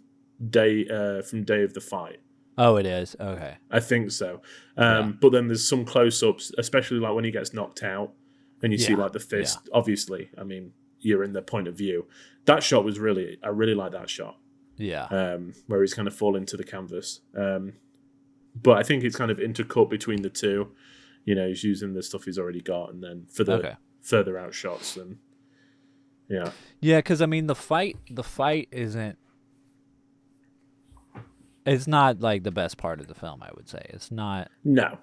day of the fight. Oh, it is? Okay. I think so. But then there's some close-ups, especially like when he gets knocked out and you see like the fist. Obviously, I mean, you're in the point of view. That shot was I really like that shot. Yeah. Where he's kind of falling to the canvas. But I think it's kind of intercut between the two. He's using the stuff he's already got, and then for the further out shots, and yeah, because I mean the fight isn't. It's not like the best part of the film, I would say. It's not. No.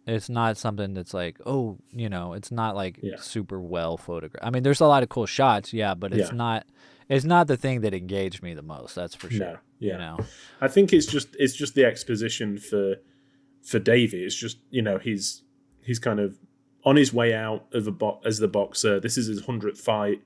It's not something that's like, it's not like super well photographed. I mean, there's a lot of cool shots, but it's not. It's not the thing that engaged me the most. That's for sure. No, I think it's just the exposition for Davey. It's just he's kind of on his way out of as the boxer. This is his 100th fight.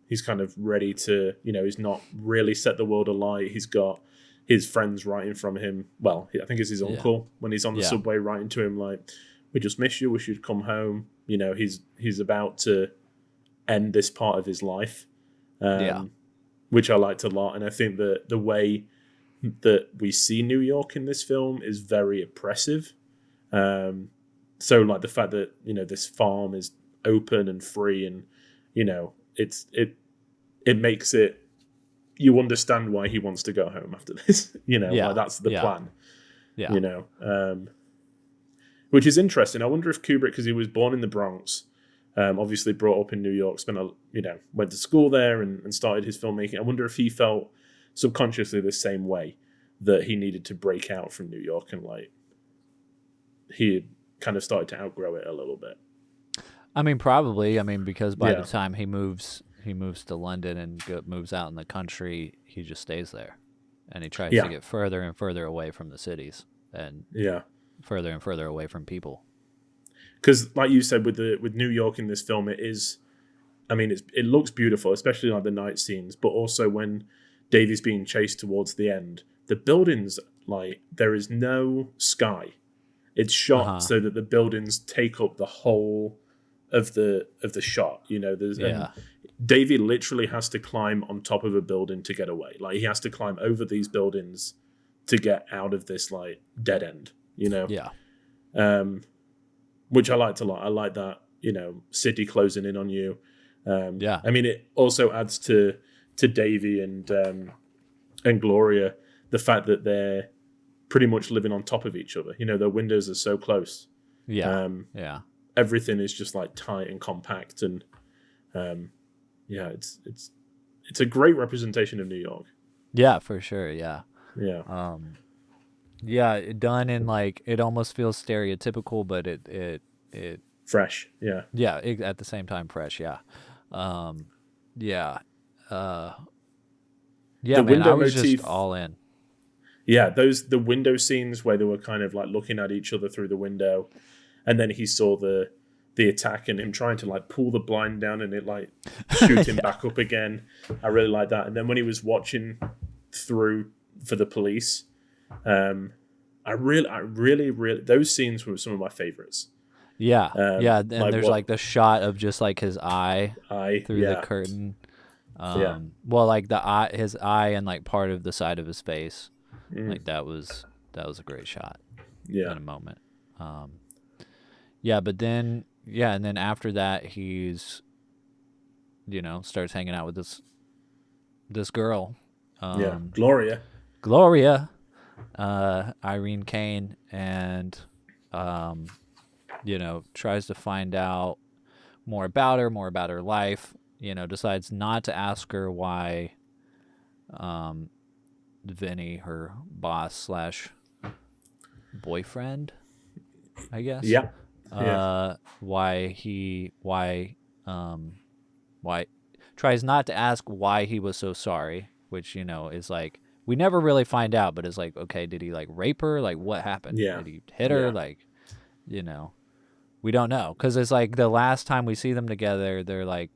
He's kind of ready to, he's not really set the world alight. He's got his friends writing from him. Well, I think it's his uncle when he's on the subway writing to him like, "We just miss you. We should come home." He's about to end this part of his life. Yeah. Which I liked a lot. And I think that the way that we see New York in this film is very oppressive. So like the fact that, you know, this farm is open and free, and, you know, it makes it, you understand why he wants to go home after this, you know, like that's the plan, you know, which is interesting. I wonder if Kubrick, because he was born in the Bronx, obviously brought up in New York, went to school there and started his filmmaking. I wonder if he felt subconsciously the same way, that he needed to break out from New York, and like he had kind of started to outgrow it a little bit. I mean, probably. I mean, because by the time he moves to London and moves out in the country, he just stays there, and he tries to get further and further away from the cities, and further and further away from people. Because, like you said, with New York in this film, it looks beautiful, especially like the night scenes, but also when Davy's being chased towards the end, the buildings, like, there is no sky. It's shot so that the buildings take up the whole of the shot. You know, Davy literally has to climb on top of a building to get away. Like, he has to climb over these buildings to get out of this like dead end. You know, which I liked a lot. I like that, you know, city closing in on you. I mean, it also adds to Davy and Gloria the fact that they're pretty much living on top of each other. You know, their windows are so close. Everything is just like tight and compact, and it's a great representation of New York. Yeah, for sure. Yeah. Done in like, it almost feels stereotypical, but it fresh. At the same time fresh. Man, I was just all in. Yeah, the window scenes where they were kind of like looking at each other through the window, and then he saw the attack and him trying to like pull the blind down and it like shoot him back up again. I really like that. And then when he was watching through for the police, I really those scenes were some of my favorites. And there's like the shot of just like his eye through the curtain. Well, like the eye, his eye, and like part of the side of his face. Like that was a great shot. In a moment. But then and then after that he's, you know, starts hanging out with this girl. Gloria, Irene Kane, and you know, tries to find out more about her life. You know, decides not to ask her why Vinny, her boss / boyfriend, I guess. Why tries not to ask why he was so sorry, which, you know, is like, we never really find out, but it's like, okay, did he like rape her? Like, what happened? Did he hit her? Like, you know, we don't know, because it's like the last time we see them together, they're like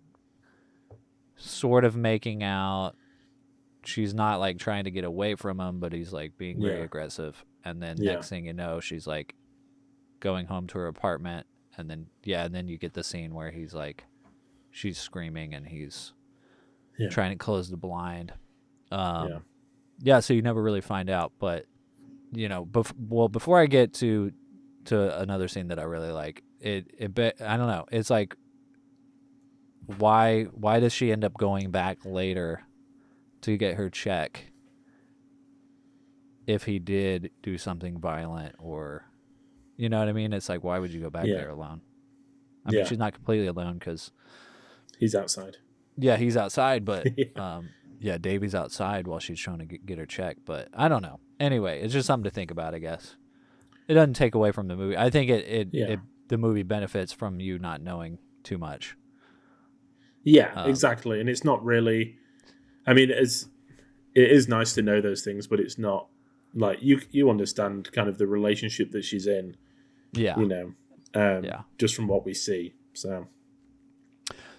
sort of making out. She's not like trying to get away from him, but he's like being very aggressive. And then next thing you know, she's like going home to her apartment, and then you get the scene where he's like, she's screaming and he's trying to close the blind. So you never really find out. But, you know, before I get to another scene that I really like, I don't know, it's like, why does she end up going back later to get her check if he did do something violent, or, you know what I mean? It's like, why would you go back there alone? I mean, she's not completely alone because he's outside. Yeah, he's outside, but Davy's outside while she's trying to get her check. But I don't know. Anyway, it's just something to think about, I guess. It doesn't take away from the movie. I think the movie benefits from you not knowing too much. Yeah, exactly. And it's not really, I mean, it is nice to know those things, but it's not like you understand kind of the relationship that she's in. Yeah. You know, just from what we see.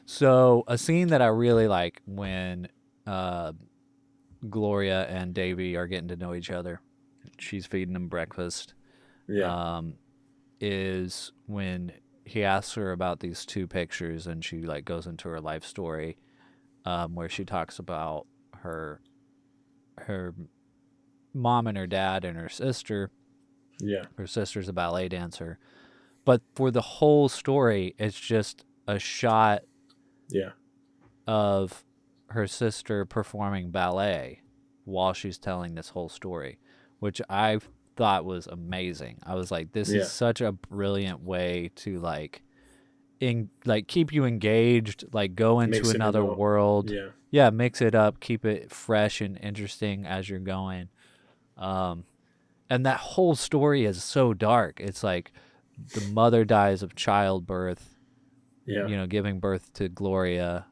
So a scene that I really like when Gloria and Davy are getting to know each other, she's feeding him breakfast, is when he asks her about these two pictures, and she like goes into her life story, where she talks about her mom and her dad and her sister. Yeah. Her sister's a ballet dancer, but for the whole story, it's just a shot Yeah. of her sister performing ballet while she's telling this whole story, which I thought was amazing. I was like, this is such a brilliant way to keep you engaged, like go into Mixing it another up. world. Yeah. Yeah, mix it up, keep it fresh and interesting as you're going. And that whole story is so dark. It's like the mother dies of childbirth, Yeah. giving birth to Gloria.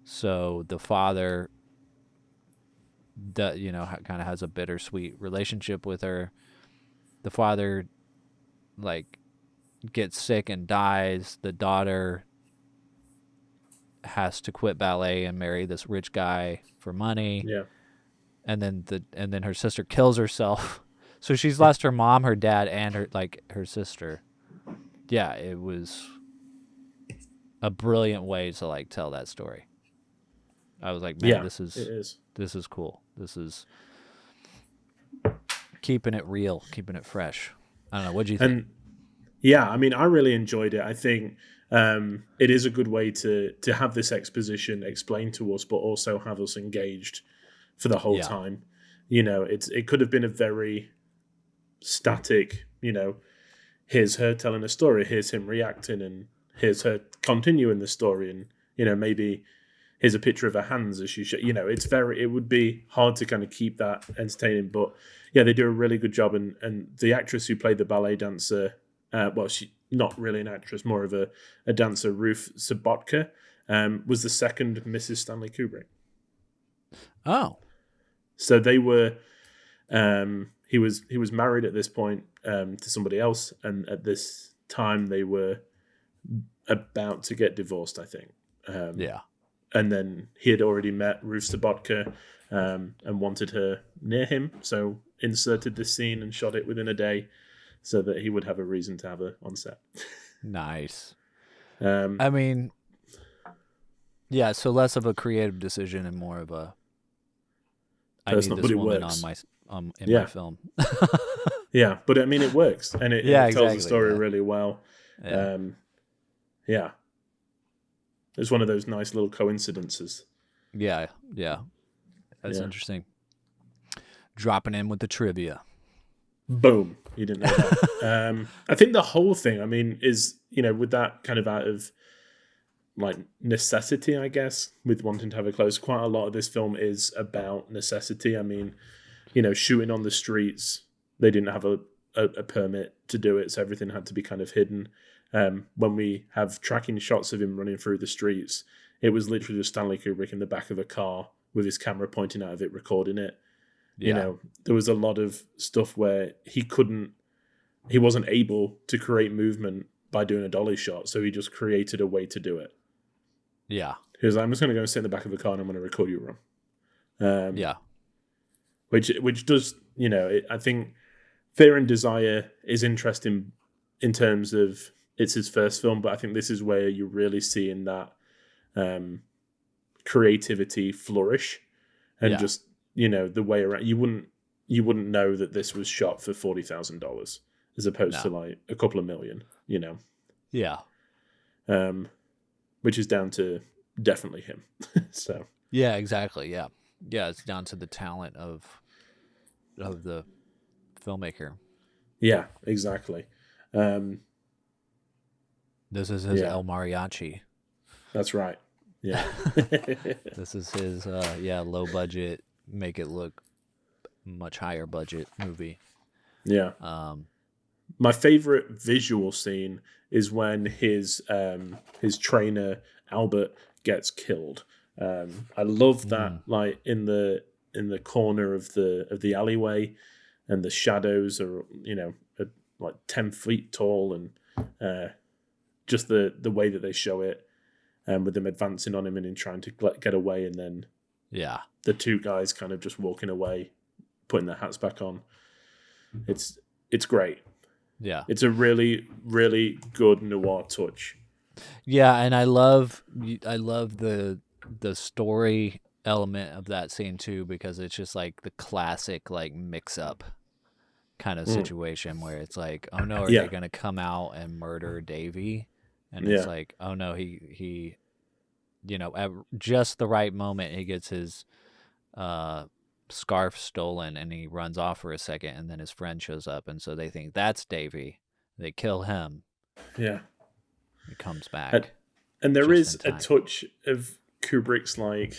So the father that, kind of has a bittersweet relationship with her. The father like gets sick and dies. The daughter has to quit ballet and marry this rich guy for money. Yeah. And then her sister kills herself. So she's lost her mom, her dad, and her sister. Yeah, it was a brilliant way to like tell that story. I was like, man, this is cool. This is keeping it real, keeping it fresh. I don't know. What do you think? And yeah, I mean, I really enjoyed it. I think it is a good way to have this exposition explained to us, but also have us engaged for the whole time. It could have been a very static, here's her telling a story, here's him reacting, and here's her continuing the story, and maybe here's a picture of her hands as she it would be hard to kind of keep that entertaining. But yeah, they do a really good job, and the actress who played the ballet dancer, she's not really an actress, more of a dancer, Ruth Sabotka, was the second Mrs. Stanley Kubrick. Oh. So they were, he was married at this point to somebody else, and at this time they were about to get divorced, I think. Yeah. And then he had already met Ruth Sabotka and wanted her near him, so inserted this scene and shot it within a day so that he would have a reason to have her on set. Nice. I mean, yeah, so less of a creative decision and more of a I need this woman on my my film. Yeah, but I mean, it works, and it tells the story really well. Yeah. It's one of those nice little coincidences. Yeah. That's interesting. Dropping in with the trivia. Boom. You didn't know that. I think the whole thing, I mean, is, with that kind of out of like necessity, I guess, with wanting to have a close, quite a lot of this film is about necessity. I mean, shooting on the streets, they didn't have a permit to do it, so everything had to be kind of hidden. When we have tracking shots of him running through the streets, it was literally just Stanley Kubrick in the back of a car with his camera pointing out of it, recording it. Yeah. There was a lot of stuff where he wasn't able to create movement by doing a dolly shot, so he just created a way to do it. Yeah. He was like, I'm just going to go sit in the back of a car and I'm going to record you run. Yeah. Which does, I think Fear and Desire is interesting in terms of it's his first film, but I think this is where you're really seeing that creativity flourish, and just the way around. You wouldn't know that this was shot for $40,000 as opposed to like a couple of million. Yeah. Which is down to definitely him. So yeah, exactly. Yeah, it's down to the talent of the filmmaker. Yeah, exactly. This is his El Mariachi. That's right. Yeah. This is his low budget, make it look much higher budget movie. Yeah. My favorite visual scene is when his trainer Albert gets killed. I love that, like in the corner of the alleyway, and the shadows are like 10 feet tall, and just the way that they show it, with them advancing on him and him trying to get away, and then the two guys kind of just walking away, putting their hats back on. It's great. Yeah. It's a really, really good noir touch. Yeah, and I love the story element of that scene too, because it's just like the classic like mix up kind of situation where it's like, oh no, are Yeah. they gonna come out and murder Davy? And Yeah. it's like, oh no, he at just the right moment he gets his scarf stolen and he runs off for a second, and then his friend shows up, and so they think that's Davy. They kill him. Yeah. He comes back. And there just is in a time. touch of Kubrick's like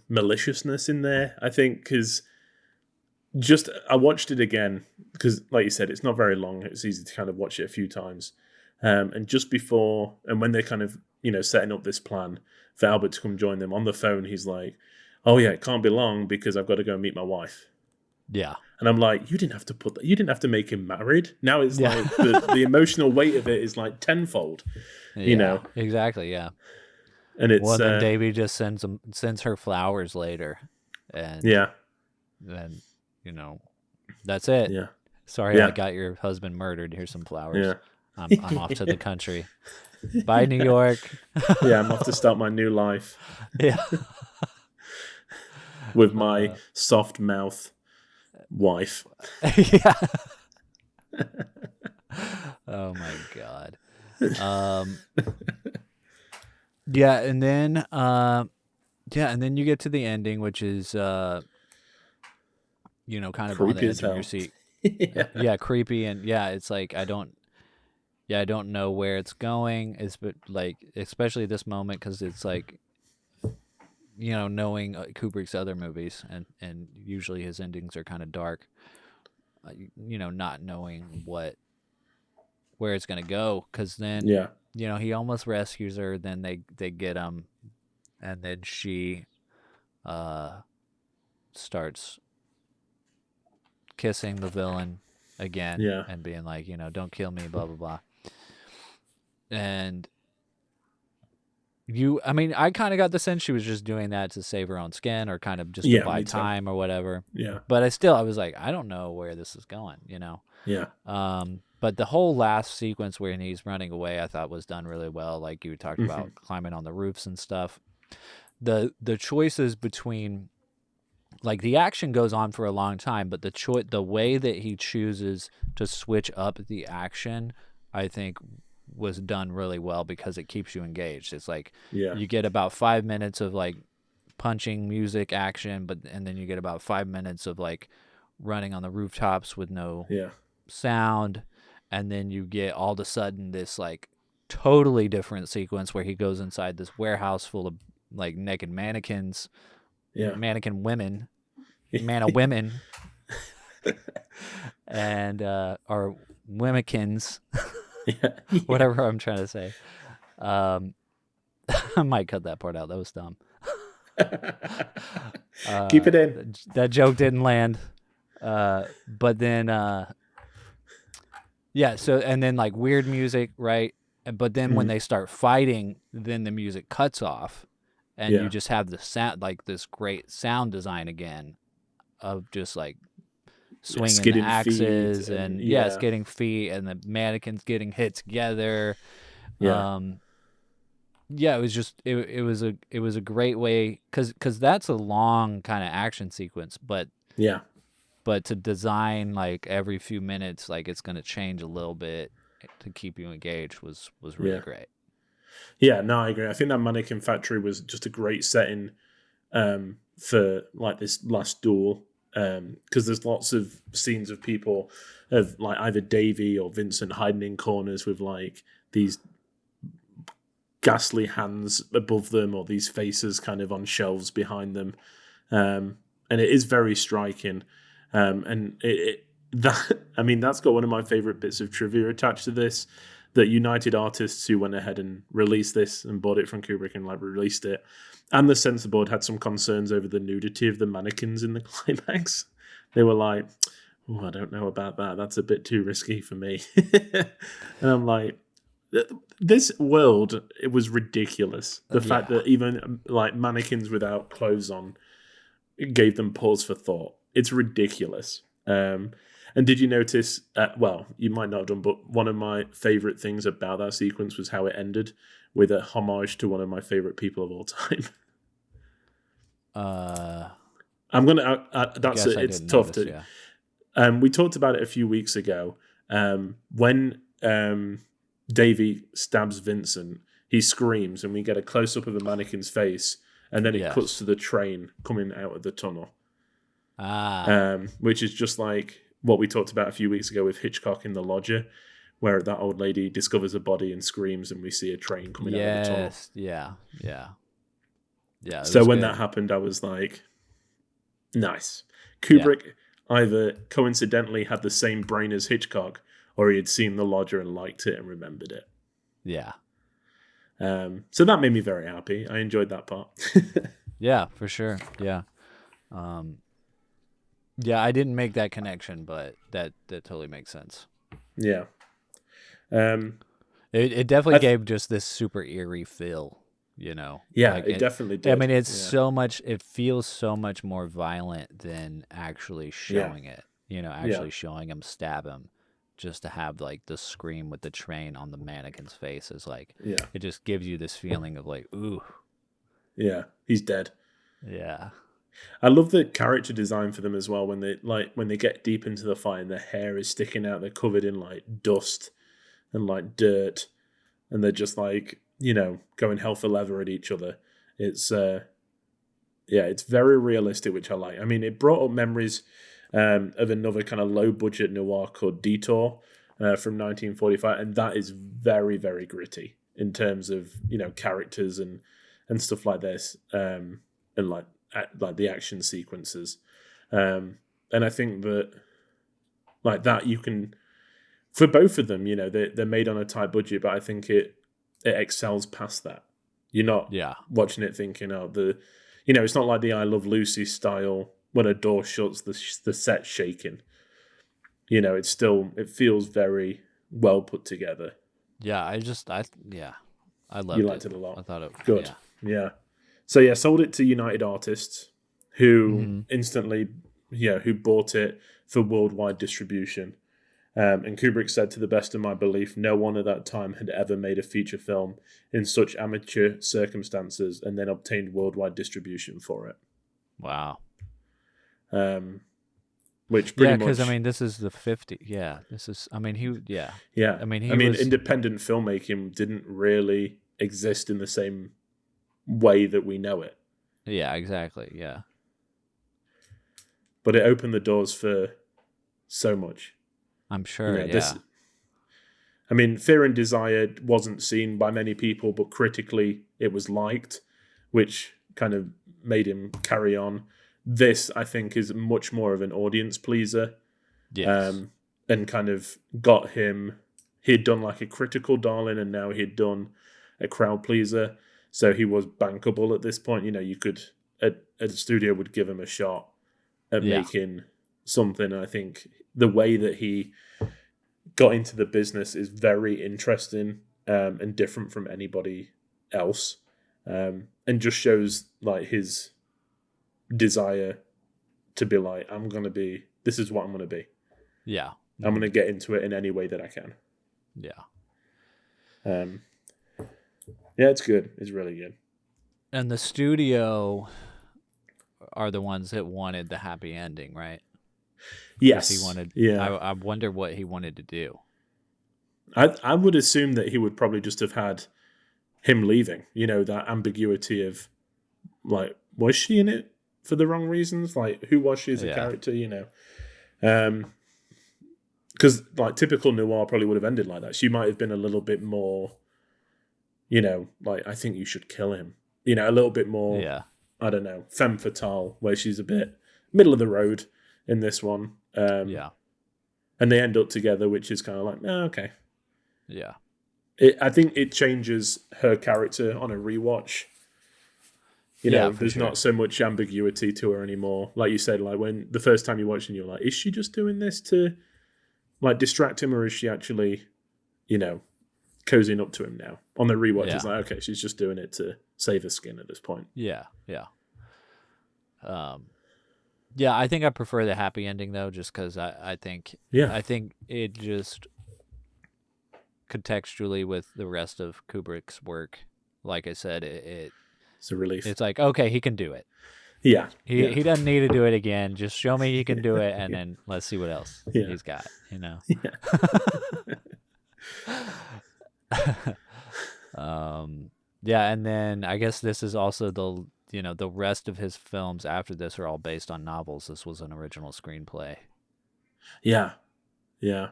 maliciousness in there, I think, because I watched it again because, like you said, it's not very long. It's easy to kind of watch it a few times. And just before, and when they're kind of, setting up this plan for Albert to come join them, on the phone, he's like, oh yeah, it can't be long because I've got to go meet my wife. Yeah. And I'm like, you didn't have to put that. You didn't have to make him married. Now it's Yeah. like the emotional weight of it is like tenfold, Exactly. Yeah. And it's Well, then Davy just sends her flowers later, and then that's it. Yeah. Sorry, Yeah. I got your husband murdered. Here's some flowers. Yeah. I'm off to the country. Bye, New York. Yeah, I'm off to start my new life Yeah. with my soft mouth wife. Yeah. Oh my God. Yeah, and then you get to the ending, which is kind of on the Creepy edge as of your hell. seat. Yeah. Yeah, creepy, and it's like I don't know where it's going. It's but like especially this moment because it's like knowing Kubrick's other movies and usually his endings are kind of dark. Not knowing where it's gonna go, because then he almost rescues her. Then they get him, and then she starts kissing the villain again, and being like, don't kill me, blah blah blah. And I kind of got the sense she was just doing that to save her own skin, or kind of just to buy me too. time or whatever. Yeah. But I was like, I don't know where this is going, Yeah. But the whole last sequence where he's running away, I thought was done really well. Like you talked about climbing on the roofs and stuff. The choices between, like, the action goes on for a long time, but the way that he chooses to switch up the action, I think, was done really well because it keeps you engaged. It's like you get about 5 minutes of like punching, music, action, and then you get about 5 minutes of like running on the rooftops with no sound, and then you get all of a sudden this like totally different sequence where he goes inside this warehouse full of like naked mannequins, mannequin women, women, and or womenekins. Whatever I'm trying to say. I might cut that part out. That was dumb. Keep it in. That joke didn't land. But then, so, and then like weird music, right? But then when they start fighting, then the music cuts off, and you just have the sound, like this great sound design again of just like swinging skidding axes feet and and skidding feet, and the mannequins getting hit together. It was just it was a great way, because that's a long kind of action sequence, but to design like every few minutes, like it's going to change a little bit to keep you engaged was really great. Yeah, no, I agree. I think that mannequin factory was just a great setting for like this last duel. Because there's lots of scenes of people, of like either Davy or Vincent hiding in corners with like these ghastly hands above them, or these faces kind of on shelves behind them, and it is very striking. And that's got one of my favorite bits of trivia attached to this. That United Artists, who went ahead and released this and bought it from Kubrick and like released it, and the censor board had some concerns over the nudity of the mannequins in the climax. They were like, "Oh, I don't know about that. That's a bit too risky for me." And I'm like, this world, it was ridiculous. The fact that even like mannequins without clothes on gave them pause for thought. It's ridiculous. And did you notice, well, you might not have done, but one of my favorite things about that sequence was how it ended with a homage to one of my favorite people of all time. I'm going to, that's it. It's tough to, we talked about it a few weeks ago. When Davey stabs Vincent, he screams and we get a close-up of a mannequin's face and then it cuts to the train coming out of the tunnel. Which is just like what we talked about a few weeks ago with Hitchcock in The Lodger, where that old lady discovers a body and screams and we see a train coming out of the tunnel. Yeah. So when that happened, I was like, nice. Kubrick either coincidentally had the same brain as Hitchcock or he had seen The Lodger and liked it and remembered it. Yeah. So that made me very happy. I enjoyed that part. Yeah, for sure. Yeah. Yeah, I didn't make that connection, but that totally makes sense. Yeah. It definitely gave just this super eerie feel, you know? Yeah, like it definitely did. I mean, it's so much, it feels so much more violent than actually showing it, you know, actually showing him stab him. Just to have like the scream with the train on the mannequin's face is like, it just gives you this feeling of like, ooh. Yeah, he's dead. Yeah. I love the character design for them as well. When they get deep into the fight and their hair is sticking out, they're covered in like dust and like dirt, and they're just like, you know, going hell for leather at each other. It's it's very realistic, which I like. I mean, it brought up memories of another kind of low budget noir called Detour from 1945, and that is very, very gritty in terms of, you know, characters and stuff like this, and like the action sequences, and I think that like that you can, for both of them, you know, they're made on a tight budget, but I think it excels past that. You're not watching it thinking, oh, you know, it's not like the I Love Lucy style. When a door shuts, the set's shaking. You know, it feels very well put together. Yeah, I loved it. You liked it a lot. I thought it good. Yeah. So sold it to United Artists, who instantly, who bought it for worldwide distribution. And Kubrick said, to the best of my belief, no one at that time had ever made a feature film in such amateur circumstances and then obtained worldwide distribution for it. Wow. Which pretty much, because I mean, this is the 50. Yeah, this is. I mean, I mean, independent filmmaking didn't really exist in the same way that we know it. Yeah, exactly. Yeah, but it opened the doors for so much. I'm sure. You know, I mean, Fear and Desire wasn't seen by many people, but critically it was liked, which kind of made him carry on. This, I think, is much more of an audience pleaser. Yes. And kind of got him... He'd done like a critical darling, and now he'd done a crowd pleaser. So he was bankable at this point. You know, you could... A studio would give him a shot at making something. I think the way that he got into the business is very interesting and different from anybody else. And just shows like his desire to be like, this is what I'm going to be. Yeah. I'm going to get into it in any way that I can. Yeah. Yeah, it's good. It's really good. And the studio are the ones that wanted the happy ending, right? Yes. He wanted. Yeah. I wonder what he wanted to do. I would assume that he would probably just have had him leaving. You know, that ambiguity of like, was she in it for the wrong reasons? Like, who was she as a character? You know, because like typical noir probably would have ended like that. She might have been a little bit more, you know, like, I think you should kill him. You know, a little bit more. Yeah. I don't know, femme fatale, where she's a bit middle of the road in this one. Yeah. And they end up together, which is kind of like, oh, okay. Yeah. I think it changes her character on a rewatch. You know, there's not so much ambiguity to her anymore. Like you said, like when the first time you watched it, you're like, is she just doing this to like distract him, or is she actually, you know, cozying up to him now? On the rewatch, it's like, okay, she's just doing it to save her skin at this point. Yeah, yeah. Yeah, I think I prefer the happy ending though, just because I think Yeah. I think it just contextually with the rest of Kubrick's work, like I said, It's a relief. it's like, okay, he can do it. Yeah. He doesn't need to do it again. Just show me he can do it, and then let's see what else Yeah. he's got. You know. Yeah. Yeah, and then I guess this is also the rest of his films after this are all based on novels. This was an original screenplay. Yeah. Yeah.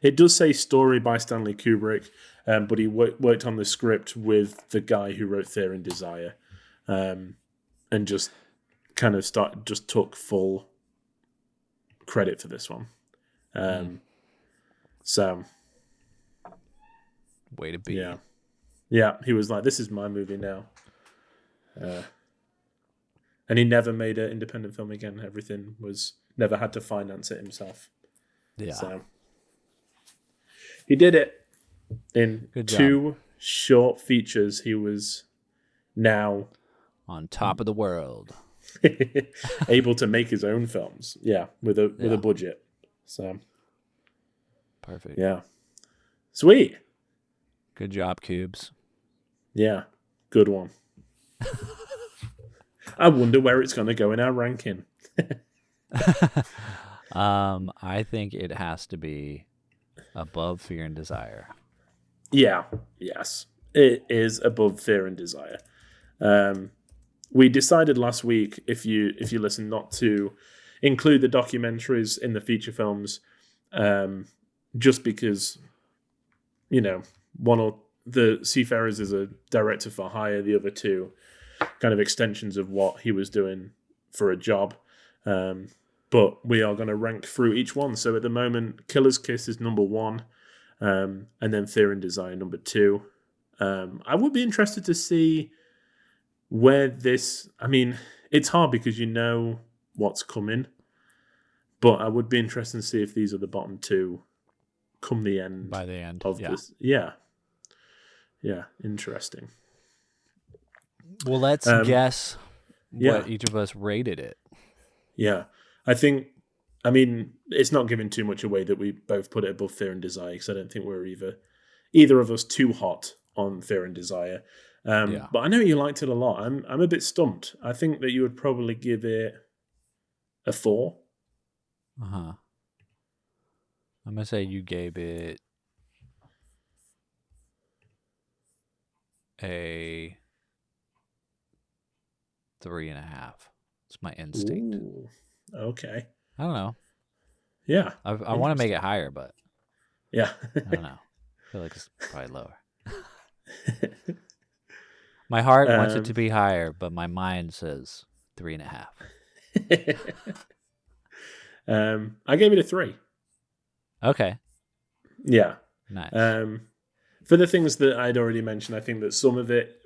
It does say story by Stanley Kubrick, but he worked on the script with the guy who wrote Fear and Desire, and just kind of took full credit for this one. So way to be. Yeah. Yeah, he was like, this is my movie now. And he never made an independent film again. Everything never had to finance it himself. Yeah. So he did it in Good job. 2 short features. He was now On top of the world. able to make his own films. Yeah, with a budget. So Perfect. yeah. Sweet. Good job, Cubes. Yeah. Good one. I wonder where it's going to go in our ranking. I think it has to be above Fear and Desire. Yeah. Yes. It is above Fear and Desire. We decided last week, if you listen, not to include the documentaries in the feature films, just because, the Seafarers is a director for hire, the other 2 kind of extensions of what he was doing for a job. But we are going to rank through each one. So at the moment, Killer's Kiss is number 1, and then Fear and Desire number 2. I would be interested to see where this... I mean, it's hard because you know what's coming, but I would be interested to see if these are the bottom 2 come the end. By the end of this. Yeah. Yeah, interesting. Well, let's guess what each of us rated it. Yeah. It's not giving too much away that we both put it above Fear and Desire, because I don't think we're either of us too hot on Fear and Desire. But I know you liked it a lot. I'm a bit stumped. I think that you would probably give it a 4. Uh-huh. I'm going to say you gave it a 3.5. It's my instinct. Ooh, okay. I don't know. Yeah. I want to make it higher, but yeah. I don't know. I feel like it's probably lower. My heart wants it to be higher, but my mind says 3.5. I gave it a 3. Okay. Yeah. Nice. For the things that I'd already mentioned, I think that some of it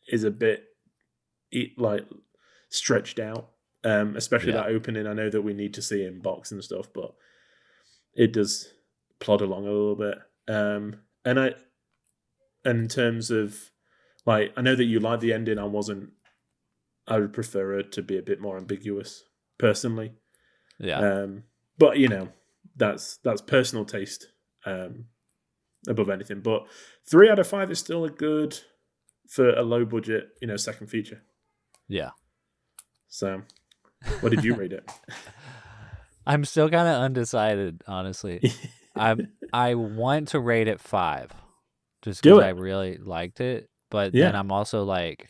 is a bit stretched out, especially that opening. I know that we need to see in box and stuff, but it does plod along a little bit. And in terms of, I know that you like the ending. I would prefer it to be a bit more ambiguous, personally. Yeah. But that's personal taste. Above anything, but 3 out of 5 is still a good for a low budget, second feature. Yeah. So, what did you rate it? I'm still kind of undecided, honestly. I want to rate it 5, just because I really liked it. But then I'm also like,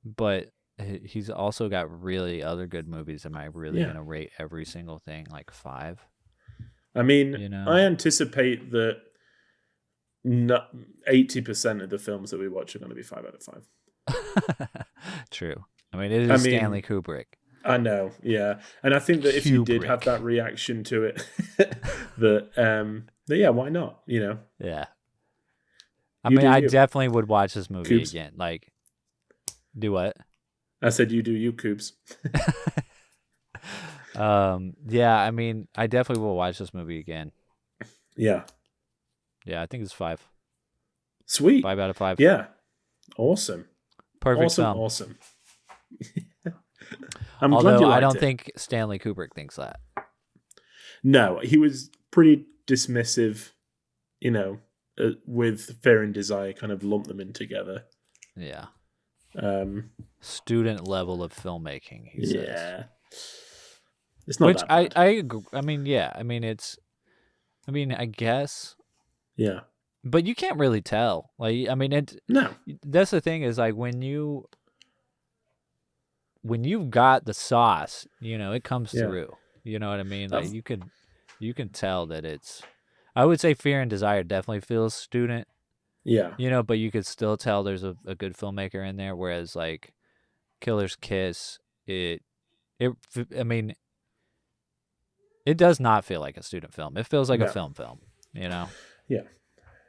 but he's also got really other good movies. Am I really gonna rate every single thing like 5? I mean, I anticipate that 80% of the films that we watch are going to be 5 out of 5. True. I mean, it is Stanley Kubrick. I know, yeah. And I think that if you did have that reaction to it, that why not? Yeah. I definitely would watch this movie again. Like, do what? I said you do you, Coobs. I definitely will watch this movie again. Yeah. Yeah, I think it's 5. Sweet. 5 out of 5. Yeah. Awesome. Perfect film. Awesome. I'm glad Although you I liked don't it. think Stanley Kubrick thinks that. No, he was pretty dismissive, with Fear and Desire, kind of lumped them in together. Yeah. Student level of filmmaking, he says. Yeah. It's not Which that bad. I agree. I mean, yeah. I mean, I guess. Yeah. But you can't really tell. Like, I mean, No. that's the thing is, like, when you've got the sauce, it comes through. You know what I mean? Like, you can tell that it's. I would say Fear and Desire definitely feels student. Yeah. But you could still tell there's a good filmmaker in there. Whereas, like, Killer's Kiss, I mean, it does not feel like a student film. It feels like a film, Yeah.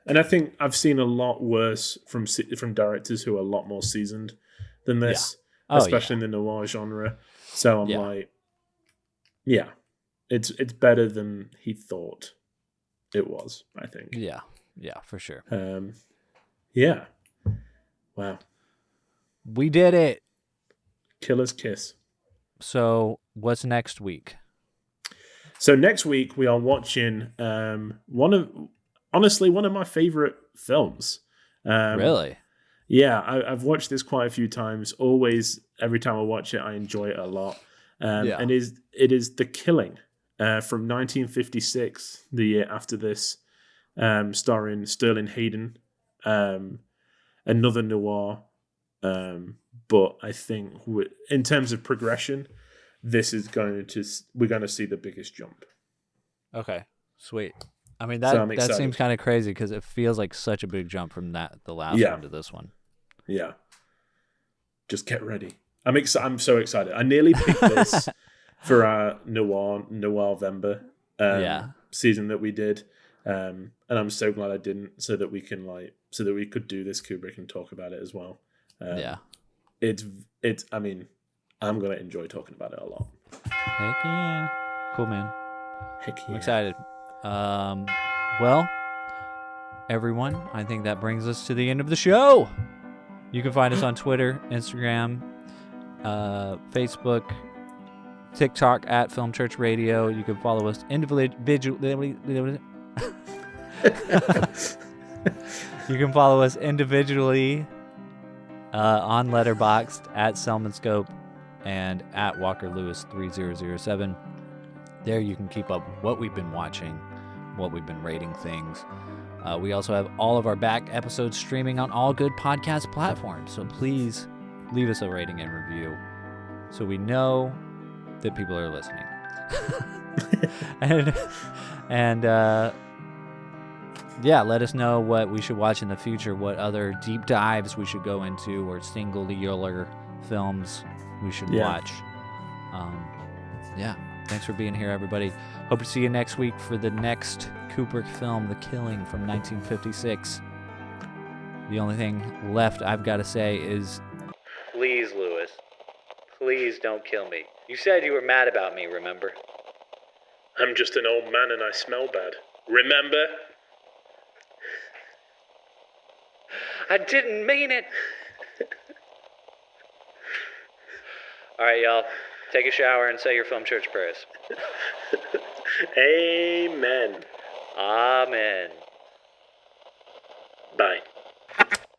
And I think I've seen a lot worse from directors who are a lot more seasoned than this, especially in the noir genre. So I'm like, yeah, it's better than he thought it was, I think. Yeah, for sure. Yeah. Wow. We did it. Killer's Kiss. So what's next week? So next week we are watching one of my favorite films. Really? Yeah, I've watched this quite a few times. Always, every time I watch it, I enjoy it a lot. And it is The Killing from 1956, the year after this, starring Sterling Hayden. Another noir. But I think in terms of progression, we're going to see the biggest jump. Okay, sweet. I mean, So I'm that excited. seems kind of crazy because it feels like such a big jump from the last one to this one. Yeah. Just get ready. I'm so excited. I nearly picked this for our Noir-Vember season that we did. And I'm so glad I didn't, so that we could do this Kubrick and talk about it as well. It's I mean, I'm going to enjoy talking about it a lot. Heck yeah. Cool, man. Heck yeah. I'm excited. Well, everyone, I think that brings us to the end of the show. You can find us on Twitter, Instagram, Facebook, TikTok at Film Church Radio. You can follow us individually. You can follow us individually on Letterboxd at Selmanscope and at WalkerLewis3007. There you can keep up what we've been watching, what we've been rating things. We also have all of our back episodes streaming on all good podcast platforms. So please leave us a rating and review so we know that people are listening. and let us know what we should watch in the future, what other deep dives we should go into, or singular films we should watch. Thanks for being here, everybody. Hope to see you next week for the next Kubrick film, The Killing from 1956. The only thing left I've got to say is, please, Lewis, please don't kill me. You said you were mad about me, remember? I'm just an old man and I smell bad. Remember? I didn't mean it. All right, y'all. Take a shower and say your Film Church prayers. Amen. Amen. Bye.